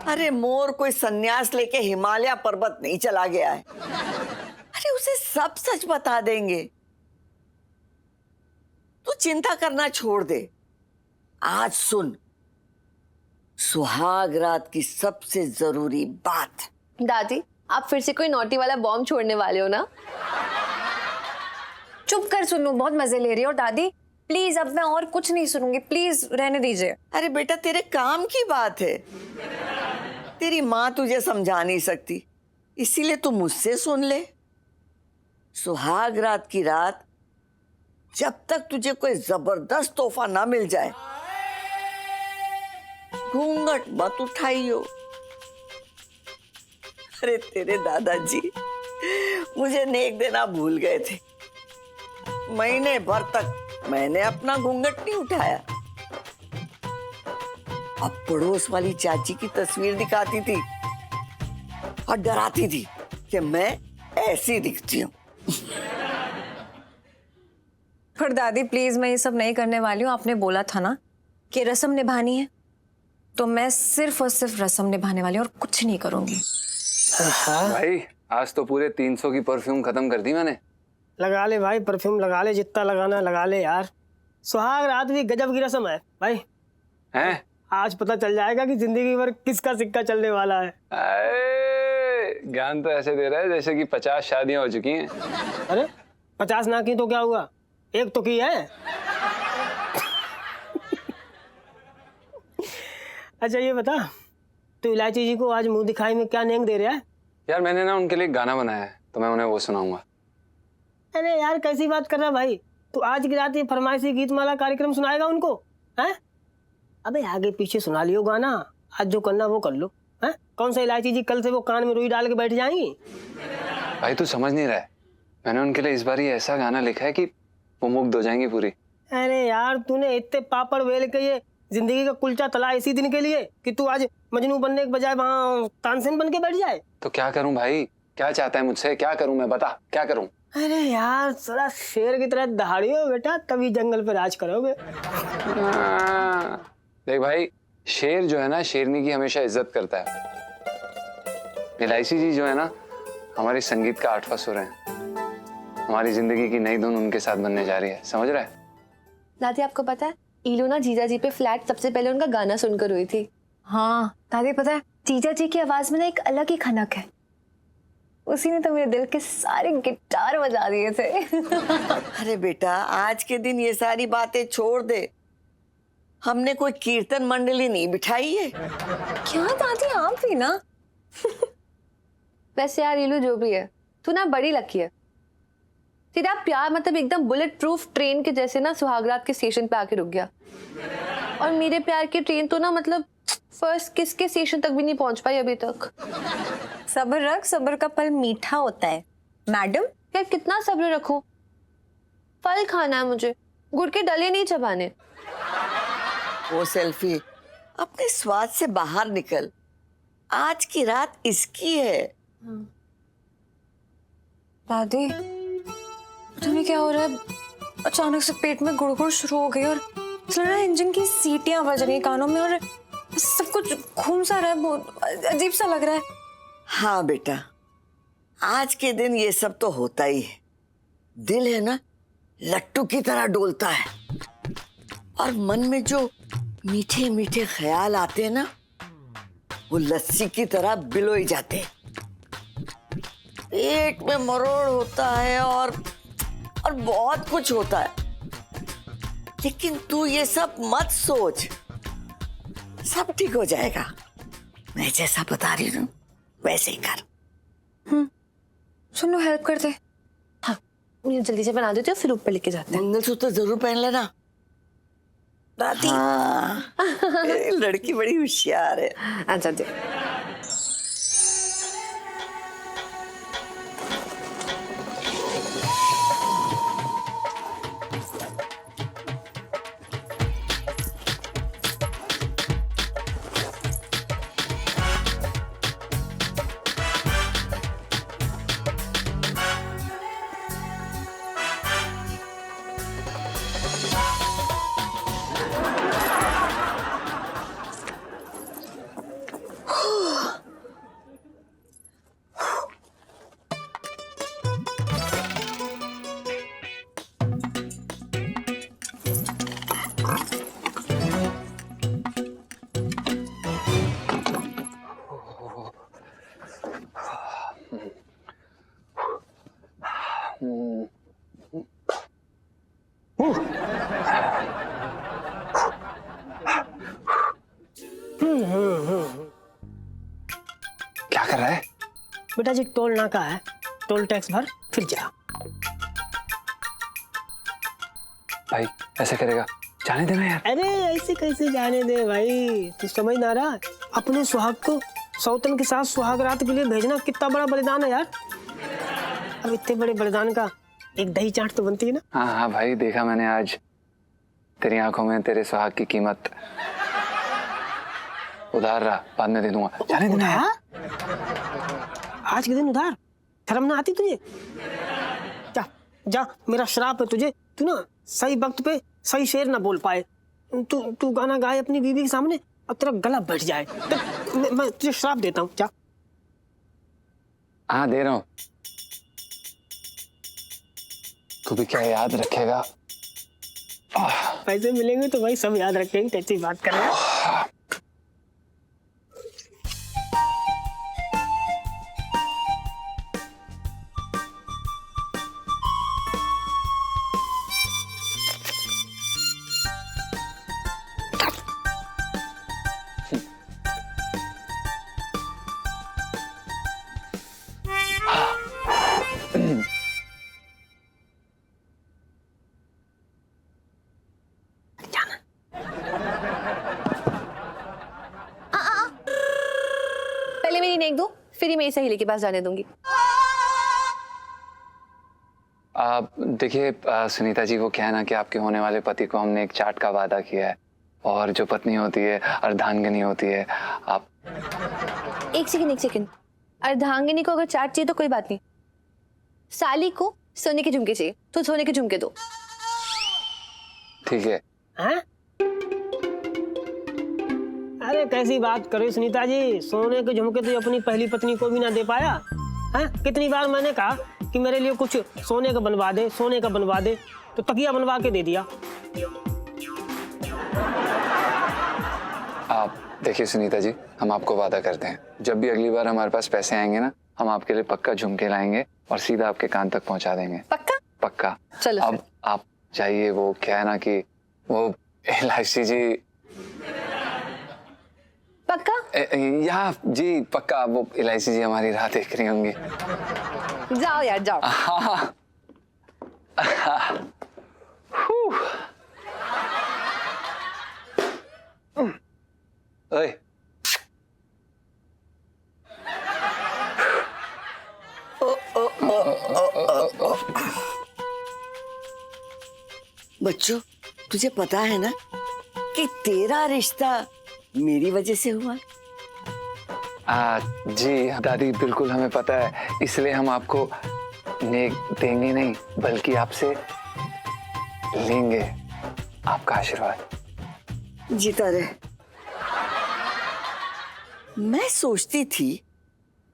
अरे मोर कोई सन्यास लेके हिमालय पर्वत नहीं चला गया है। अरे उसे सब सच बता देंगे। तू चिंता करना छोड़ दे। आज सुन सुहाग रात की सबसे जरूरी बात। दादी आप फिर से कोई नॉटी वाला बॉम्ब छोड़ने वाले हो ना? चुप कर सुनो, बहुत मजे ले रही हो। दादी प्लीज अब मैं और कुछ नहीं सुनूंगी, प्लीज रहने दीजिए। अरे बेटा तेरे काम की बात है, तेरी माँ तुझे समझा नहीं सकती, इसीलिए तू मुझसे सुन ले। सुहाग रात की रात जब तक तुझे कोई जबरदस्त तोहफा ना मिल जाए घूंघट मत उठाइयो। अरे तेरे दादाजी मुझे नेक देना भूल गए थे, महीने भर तक मैंने अपना घूंघट नहीं उठाया। अब पड़ोस वाली चाची की तस्वीर दिखाती थी और डराती थी कि मैं ऐसी दिखती हूँ। पर दादी प्लीज मैं ये सब नहीं करने वाली हूँ। आपने बोला था ना कि रस्म निभानी है, तो मैं सिर्फ और सिर्फ रस्म निभाने वाली हूँ और कुछ नहीं करूंगी। भाई आज तो पूरे 300 की परफ्यूम खत्म कर दी मैंने। लगा ले भाई परफ्यूम, लगा ले जितना लगाना लगा ले यार। सुहाग रात भी गजब की रस्म है भाई। हैं? आज पता चल जाएगा कि जिंदगी भर किसका सिक्का चलने वाला है। ज्ञान तो ऐसे दे रहा है जैसे कि 50 शादियां हो चुकी हैं। अरे 50 ना की तो क्या हुआ, एक तो की है। अच्छा ये बता, तो इलायची जी को आज मुंह दिखाई में क्या नेंग दे रहा है? यार मैंने ना उनके लिए गाना बनाया है, तो मैं उन्हें वो सुनाऊंगा। अरे यार कैसी बात कर रहा भाई, तू आज की रात ये फरमाइशी गीतमाला कार्यक्रम सुनाएगा उनको? हैं? अबे आगे पीछे सुना लियो गाना, आज जो करना वो कर लो। हैं? कौन सा इलायची जी कल से वो कान में रुई डाल के बैठ जाएंगी? भाई तू समझ नहीं रहा है, मैंने उनके लिए इस बार ये ऐसा गाना लिखा है कि वो मुग्ध हो जाएंगी पूरी। अरे यार तूने इतने पापड़ वेल के ये जिंदगी का कुलचा तला इसी दिन के लिए कि तू आज मजनू बनने के बजाय वहाँ तानसेन बन के बैठ जाए? तो क्या करूं भाई, क्या चाहता है मुझसे? क्या करूं मैं? बता क्या करूं? अरे यार थोड़ा शेर की तरह दहाड़ियो बेटा, तभी जंगल पे राज करोगे। देख भाई, शेर जो है ना शेरनी की हमेशा इज्जत करता है। इलायची जी जो है ना हमारी संगीत का 8वां सुर है। हमारी जिंदगी की नई धुन उनके साथ बनने जा रही है, समझ रहा है? दादी आपको पता है ईलू ना जीजा जी पे फ्लैट सबसे पहले उनका गाना सुनकर हुई थी। हाँ दादी पता है जीजा जी की आवाज में ना एक अलग ही खनक है, उसी ने तो मेरे दिल के सारे गिटार बजा दिए थे। अरे बेटा आज के दिन ये सारी बातें छोड़ दे, हमने कोई कीर्तन मंडली नहीं बिठाई है। क्या दादी आप भी ना। वैसे यार ईलू जो भी है तू ना बड़ी लकी है। तेरा प्यार मतलब एकदम बुलेट प्रूफ ट्रेन के जैसे ना सुहागरात के स्टेशन पे आके रुक गया, और मेरे प्यार की ट्रेन तो ना मतलब फर्स्ट किस के स्टेशन तक भी नहीं पहुंच पाई अभी तक। सब्र रख, सब्र का फल मीठा होता है मैडम। यार कितना सब्र रखूं, फल खाना है मुझे, गुड़ के डले नहीं चबाने। वो सेल्फी अपने स्वाद से बाहर निकल, आज की रात इसकी है। दादी पता नहीं क्या हो रहा है, अचानक से पेट में गुड़गुड़ शुरू हो गई और ना इंजन की सीटियां बज रही कानों में और सब कुछ घूम सा रहा है, बहुत अजीब सा लग रहा है। हाँ बेटा आज के दिन ये सब तो होता ही है। दिल है ना लट्टू की तरह डोलता है, और मन में जो मीठे मीठे ख्याल आते हैं ना वो लस्सी की तरह बिलोई जाते हैं। पेट में मरोड़ होता है और बहुत कुछ होता है, लेकिन तू ये सब मत सोच, सब ठीक हो जाएगा। मैं जैसा बता रही हूँ वैसे ही कर। सुनो हेल्प कर दे। हाँ मुझे जल्दी से बना देते हो फिर ऊपर लेके जाते हैं। मंगलसूत्र जरूर पहन लेना दादी। हाँ। लड़की बड़ी होशियार है। अच्छा जी। क्या कर रहा है? बेटा जी टोल नाका है, टोल टैक्स भर फिर जा। भाई ऐसे करेगा? जाने देना यार। अरे ऐसे कैसे जाने दे भाई, तू समझ ना रहा, अपने सुहाग को सौतन के साथ सुहाग रात के लिए भेजना कितना बड़ा बलिदान है यार। अब इतने बड़े बलिदान का एक दही चाट तो बनती है ना। हाँ हाँ भाई देखा मैंने आज तेरी आंखों में तेरे सुहाग की कीमत। उधार रहा, बाद में दे दूंगा। जाने देना यार। आज के दिन उधार, शर्म ना आती तुझे? जा जा, मेरा श्राप है तुझे, तू ना सही वक्त पे सही शेर ना बोल पाए। तू गाना गाए अपनी बीवी के सामने और तेरा गला बैठ जाए, तो मैं तुझे श्राप देता हूँ। जा। हाँ दे रहा हूँ। तू भी क्या याद रखेगा? पैसे मिलेंगे तो भाई सब याद रखेंगे, कैसी बात कर रहे हैं। पहले मेरी नेक दो, फिर ही मेरी सहेली के पास जाने दूंगी। देखिए सुनीता जी, वो क्या है ना कि आपके होने वाले पति को हमने एक चार्ट का वादा किया है, और जो पत्नी होती है अर्धांगिनी होती है। आप एक सेकंड, अर्धांगिनी को अगर चाट चाहिए तो कोई बात नहीं, साली को सोने के झुमके चाहिए तो सोने के झुमके दो। ठीक है। हैं? अरे कैसी बात करे सुनीता जी, सोने के झुमके तो अपनी पहली पत्नी को भी ना दे पाया है। कितनी बार मैंने कहा कि मेरे लिए कुछ सोने का बनवा दे, सोने का बनवा दे, तो तकिया बनवा के दे दिया। आप देखिए सुनीता जी, हम आपको वादा करते हैं, जब भी अगली बार हमारे पास पैसे आएंगे ना, हम आपके लिए पक्का झुमके लाएंगे और सीधा आपके कान तक पहुंचा देंगे। पक्का? पक्का। चलो अब आप चाहिए, वो क्या है ना कि वो एलआईसी जी। पक्का? या जी पक्का, वो एलआईसी जी हमारी राह देख रही होंगी। जाओ यार जाओ। हाँ। ओए, बच्चों, तुझे पता है ना कि तेरा रिश्ता मेरी वजह से हुआ। जी दादी, बिल्कुल हमें पता है, इसलिए हम आपको नेक देंगे नहीं बल्कि आपसे लेंगे आपका आशीर्वाद। जीता रहे। मैं सोचती थी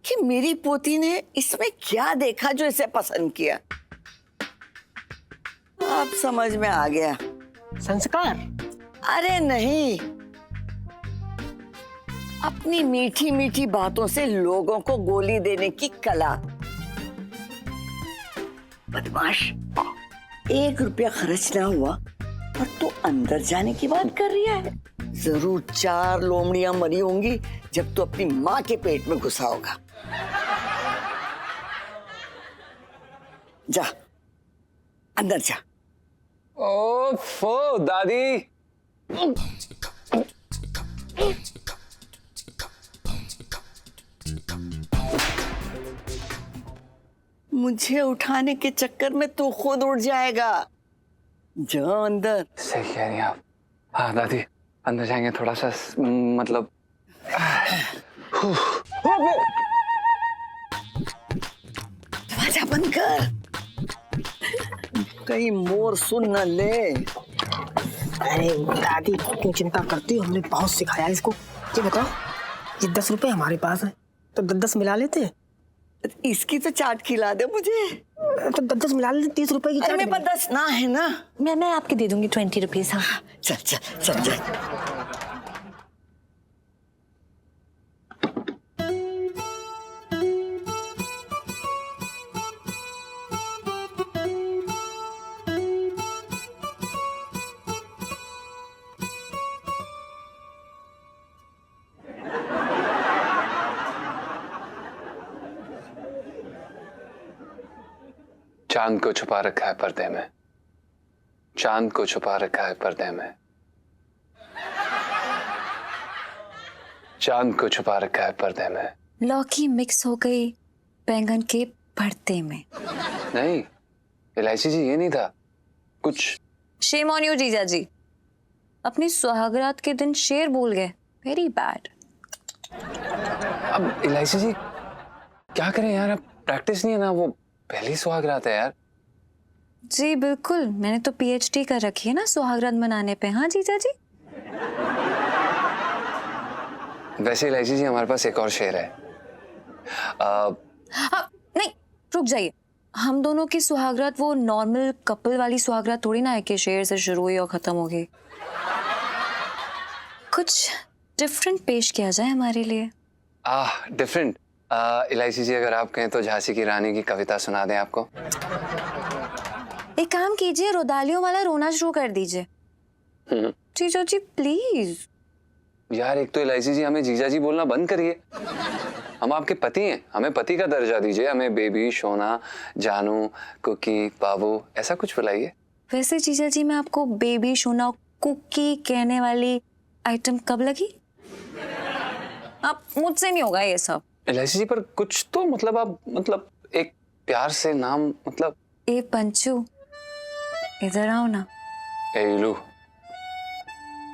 कि मेरी पोती ने इसमें क्या देखा जो इसे पसंद किया। अब समझ में आ गया। संस्कार? अरे नहीं, अपनी मीठी मीठी बातों से लोगों को गोली देने की कला। बदमाश, 1 रुपया खर्च ना हुआ और तू अंदर जाने की बात कर रही है। जरूर 4 लोमड़ियां मरी होंगी जब तू अपनी माँ के पेट में घुसा होगा। जा, अंदर जा। ओफो दादी, मुझे उठाने के चक्कर में तू खुद उठ जाएगा। जाओ अंदर। सही कह रही हैं आप। हाँ दादी, अंदर जाएंगे, थोड़ा सा मतलब दरवाजा बंद कर, कहीं मोर सुन न ले। अरे दादी क्यों चिंता करती हो, हमने बहुत सिखाया इसको। ये बताओ, ये 10 रुपए हमारे पास है तो 10 मिला लेते हैं। इसकी तो चाट खिला दे मुझे। तो 10 मिला लेते, 30 रुपए की चाट। मेरे पास 10 ना है ना। मैं आपके दे दूंगी 20 रुपीज। हाँ चल चल चल चल। चांद को छुपा रखा है पर्दे में, चांद को छुपा रखा है पर्दे में, चांद को छुपा रखा है पर्दे में। लौकी मिक्स हो गई बैंगन के भरते में। नहीं इलायची जी, ये नहीं था कुछ। शेम ऑन यू जीजा जी, अपनी सुहागरात के दिन शेर भूल गए। Very bad. अब इलायची जी क्या करें यार, अब प्रैक्टिस नहीं है ना, वो पहली सुहागरात है यार। जी बिल्कुल, मैंने तो पीएचडी कर रखी है ना सुहागरात मनाने पे। हाँ जीजा जी। वैसे इलायची जी, हमारे पास एक और शेर है। नहीं रुक जाइए, हम दोनों की सुहागरात वो नॉर्मल कपल वाली सुहागरात थोड़ी ना है कि शेर से शुरू हुई और खत्म हो गई। कुछ डिफरेंट पेश किया जाए हमारे लिए। डिफरेंट। इलायची जी, अगर आप कहें तो झांसी की रानी की कविता सुना दें आपको। एक काम कीजिए, रोदालियों वाला रोना शुरू कर दीजिए। जीजा जी प्लीज। यार एक तो इलायची जी, हमें जीजा जी बोलना बंद करिए। हम आपके पति हैं, हमें पति का दर्जा दीजिए। हमें बेबी, सोना, जानू, कुकी, बाबू ऐसा कुछ बुलाइए। वैसे जीजा जी, मैं आपको बेबी, सोना, कुकी कहने वाली आइटम कब लगी? आप मुझसे नहीं होगा ये सब। इलायची जी, पर कुछ तो मतलब आप मतलब एक प्यार से नाम मतलब। ए पंचू, इधर आओ ना। ए इलू,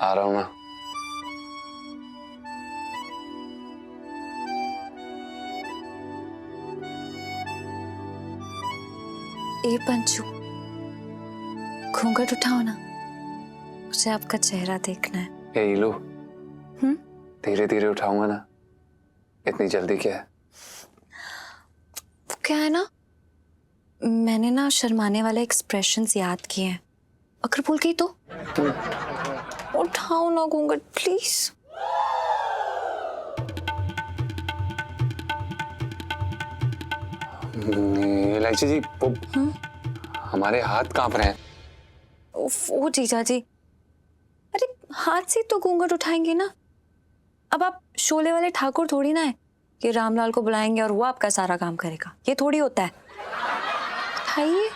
आ रहा हूं ना। ए पंचू, घूंघट उठाओ ना, मुझे आपका चेहरा देखना है। ये लो, धीरे धीरे उठाऊंगा ना, इतनी जल्दी क्या है? वो क्या है ना, मैंने ना शर्माने वाले एक्सप्रेशंस याद किए हैं, अगर भूल गई तो उठाओ ना घूंघट प्लीज। इलायची जी, हमारे हाथ कांप रहे हैं। ओ जीजा जी, अरे हाथ से तो घूंघट उठाएंगे ना। अब आप शोले वाले ठाकुर थोड़ी ना है कि रामलाल को बुलाएंगे और वो आपका सारा काम करेगा, ये थोड़ी होता है। उठाइए।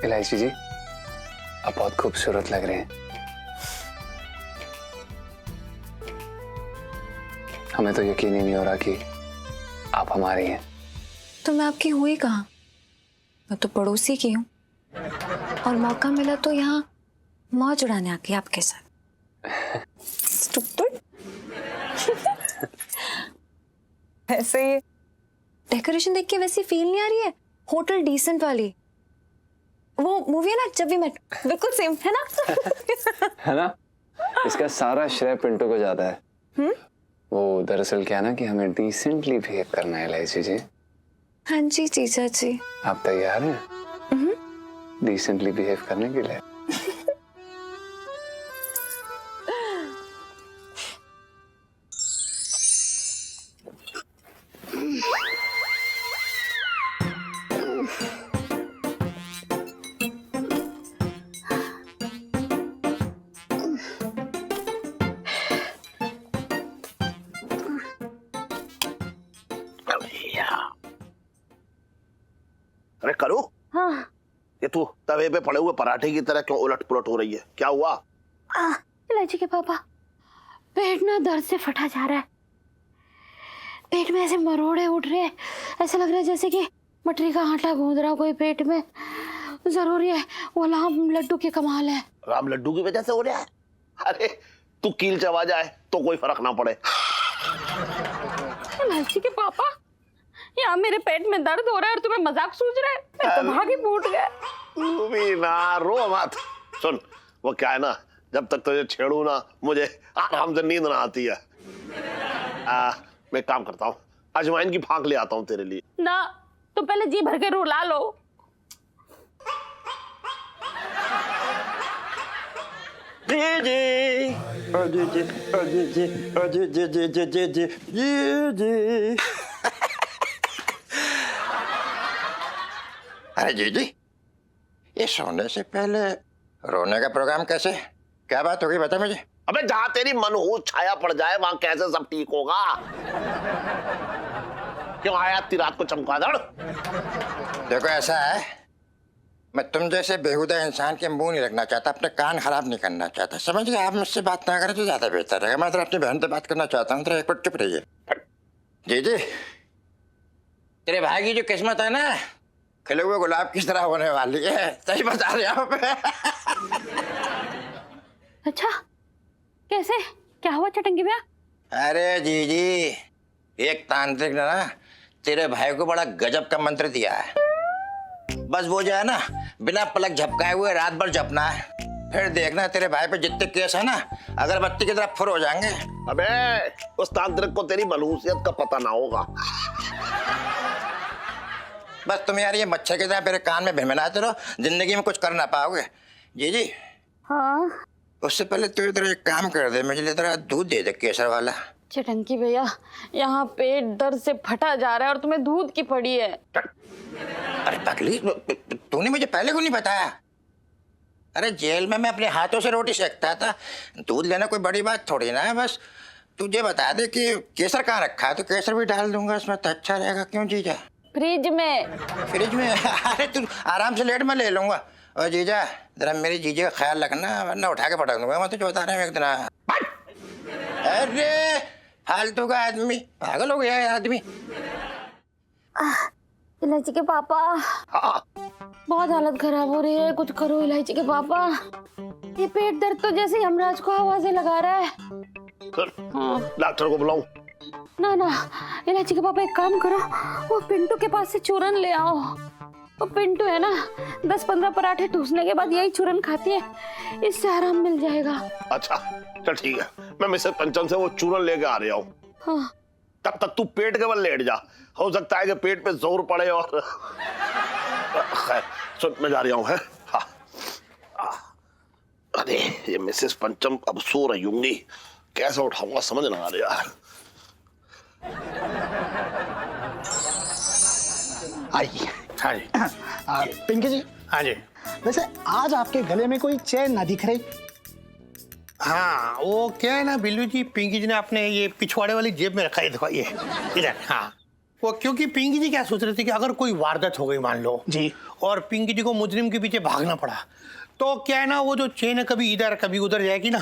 इलायची जी, आप बहुत खूबसूरत लग रहे हैं। हमें तो यकीन ही नहीं हो रहा कि आप हमारी हैं। तो मैं आपकी हुई कहाँ, मैं तो पड़ोसी की हूँ, और मौका मिला तो यहाँ मौज उड़ाने आके आपके साथ। Stupid। ऐसे ये डेकोरेशन देख के वैसी फील नहीं आ रही है, होटल डिसेंट वाली। वो मूवी है ना जब वी मेट, बिल्कुल सेम है ना। है ना? इसका सारा श्रेय पिंटू को जाता है। वो दरअसल क्या है ना कि हमें डिसेंटली बिहेव करना है इलायची जी। हाँ जी जीजा जी। आप तैयार हैं डिसेंटली बिहेव करने के लिए? अरे करो, हाँ ये तू तवे पे पड़े हुए पराठे की तरह क्यों उलट पुलट हो रही है? क्या हुआ? इलायची के पापा, पेट ना दर्द से फटा जा रहा है। पेट में ऐसे मरोड़े उठ रहे हैं, ऐसा लग रहा है जैसे कि मटरी का आटा गूंद रहा कोई पेट में। जरूरी है वो राम लड्डू के कमाल है। राम लड्डू की वजह से हो रहा है? अरे तू कील चबा जाए तो कोई फर्क ना पड़े। इलायची के पापा, यहाँ मेरे पेट में दर्द हो रहा है और तुम्हें मजाक सूझ रहा है? मैं तो भागी फूट गया। तू भी ना रो मत। सुन, वो क्या है ना, जब तक तुझे छेड़ू ना मुझे आराम से नींद ना आती है। मैं एक काम करता हूँ, अजवाइन की फांक ले आता हूँ तेरे लिए। ना, तुम पहले जी भर के रुला लो। अरे जी, ये सोने से पहले रोने का प्रोग्राम कैसे? क्या बात होगी बता मुझे। अबे जहाँ तेरी मनहूस छाया पड़ जाए वहां कैसे सब ठीक होगा? क्यों आया इतनी रात को चमगादड़? देखो ऐसा है, मैं तुम जैसे बेहुदा इंसान के मुंह नहीं रखना चाहता, अपने कान खराब नहीं करना चाहता, समझ गए? आप मुझसे बात ना करें तो ज्यादा बेहतर रहेगा। मैं तो अपनी बहन से बात करना चाहता हूँ, एक मिनट चुप रहिए। जी, तेरे भाई की जो किस्मत है ना, खिले हुए गुलाब की तरह होने वाली है। सही बता रहे आप। अच्छा, कैसे? क्या हुआ चटंगी भैया? अरे जी, एक तांत्रिक ने ना तेरे भाई को बड़ा गजब का मंत्र दिया है। बस वो जो है ना, बिना पलक झपकाए हुए रात भर जपना है, फिर देखना तेरे भाई पे जितने केस है ना, अगरबत्ती की तरह फुर हो जाएंगे। अबे उस तांत्रिक को तेरी मनहूसियत का पता ना होगा। बस तुम यार ये मच्छर की तरह मेरे कान में भिनभिनाते रहो, जिंदगी में कुछ कर ना पाओगे। जी। हाँ, उससे पहले तू इधर एक काम कर दे, मुझे तेरा दूध दे दे केसर वाला। चटंकी भैया, यहाँ पेट दर्द से फटा जा रहा है और तुम्हें दूध की पड़ी है। अरे पगली, तूने मुझे पहले क्यों नहीं बताया? अरे जेल में मैं अपने हाथों से रोटी सेकता था, दूध लेना कोई बड़ी बात थोड़ी ना है। बस तुझे बता दे कि केसर कहाँ रखा है, तो केसर भी डाल दूंगा इसमें, तो अच्छा रहेगा। क्यों जीजा? फ्रिज में। फ्रिज में? अरे तू आराम से लेट में ले लूंगा। और जीजा जरा मेरी जीजे का ख्याल रखना, वरना उठा के पटक दूंगा। मैं तुझे बता रहा हूँ एक दिन। अरे फालतू का आदमी, पागल हो गया है आदमी। इलायची के पापा, बहुत हालत खराब हो रही है, कुछ करो इलायची के पापा। ये पेट दर्द तो जैसे यमराज को आवाजें लगा रहा है। डॉक्टर को बुलाऊं? ना ना, इलायची के पापा एक काम करो, वो पिंटू के पास से चूरन ले आओ। वो पिंटू है ना, 10-15 पराठे ठूसने के बाद यही चूरन खाती है, इससे आराम मिल जाएगा। अच्छा चल ठीक है, मैं मिसेस पंचम से वो चूरन लेके आ रहा हूँ। हाँ। तब तक तू पेट के बल लेट जा, हो सकता है कि पेट पे जोर पड़े और खैर सुन मैं जा रहा हूँ। हाँ। अरे ये मिसेस पंचम अब सो रही होंगी, कैसे उठाऊंगा समझ ना आ रहा। आइए। हाँ जी। पिंकी जी। हाँ जी। वैसे आज आपके गले में कोई चैन ना दिख रही। हाँ वो क्या है ना बिल्लू जी, पिंकी जी ने अपने ये पिछवाड़े वाली जेब में रखा है, देखो ये इधर। हाँ वो क्योंकि पिंकी जी क्या सोच रही थी कि अगर कोई वारदात हो गई मान लो जी, और पिंकी जी को मुजरिम के पीछे भागना पड़ा, तो क्या है ना वो जो चेन है कभी इधर कभी उधर जाएगी ना,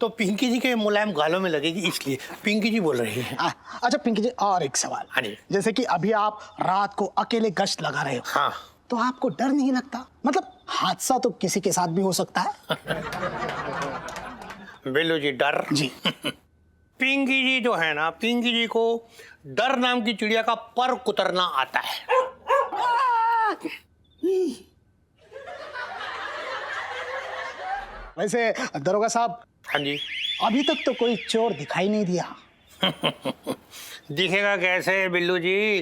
तो पिंकी जी के मुलायम गालों में लगेगी, इसलिए पिंकी जी बोल रही है। अच्छा पिंकी जी, और एक सवाल। हाँ जी। जैसे कि अभी आप रात को अकेले गश्त लगा रहे हो, हाँ, तो आपको डर नहीं लगता? मतलब हादसा तो किसी के साथ भी हो सकता है। बिल्लू जी डर जी। पिंकी जी जो है ना, पिंकी जी को डर नाम की चिड़िया का पर कुतरना आता है। वैसे दरोगा साहब, हाँ जी। अभी तक तो कोई चोर दिखाई नहीं दिया। दिखेगा कैसे बिल्लू जी,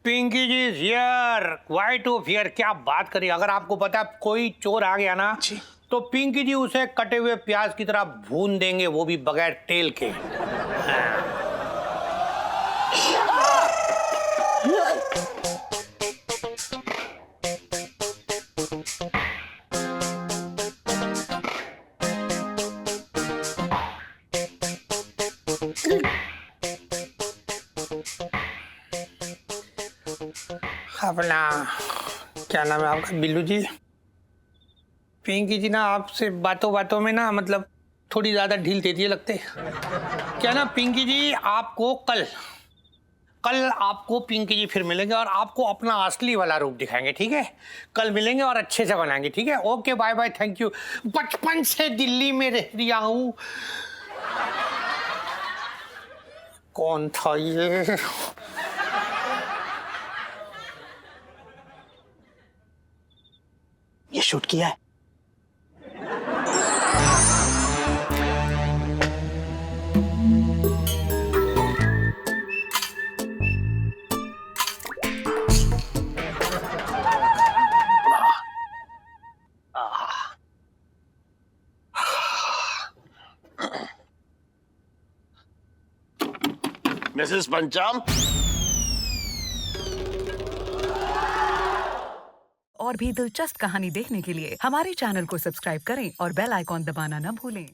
पिंकी जी हियर, व्हाई टू फियर, क्या बात करी। अगर आपको पता है कोई चोर आ गया ना जी, तो पिंकी जी उसे कटे हुए प्याज की तरह भून देंगे, वो भी बगैर तेल के। हाँ। अपना क्या नाम है आपका बिल्लू जी? पिंकी जी ना आपसे बातों बातों में ना मतलब थोड़ी ज्यादा ढील देती है लगते। क्या ना पिंकी जी, आपको कल आपको पिंकी जी फिर मिलेंगे और आपको अपना असली वाला रूप दिखाएंगे, ठीक है? कल मिलेंगे और अच्छे से बनाएंगे, ठीक है? Okay bye bye, thank you. बचपन से दिल्ली में रह रहा हूँ। कौन था ये? ये शूट किया है। मिसेस पंचम। और भी दिलचस्प कहानी देखने के लिए हमारे चैनल को सब्सक्राइब करें और बेल आइकॉन दबाना न भूलें।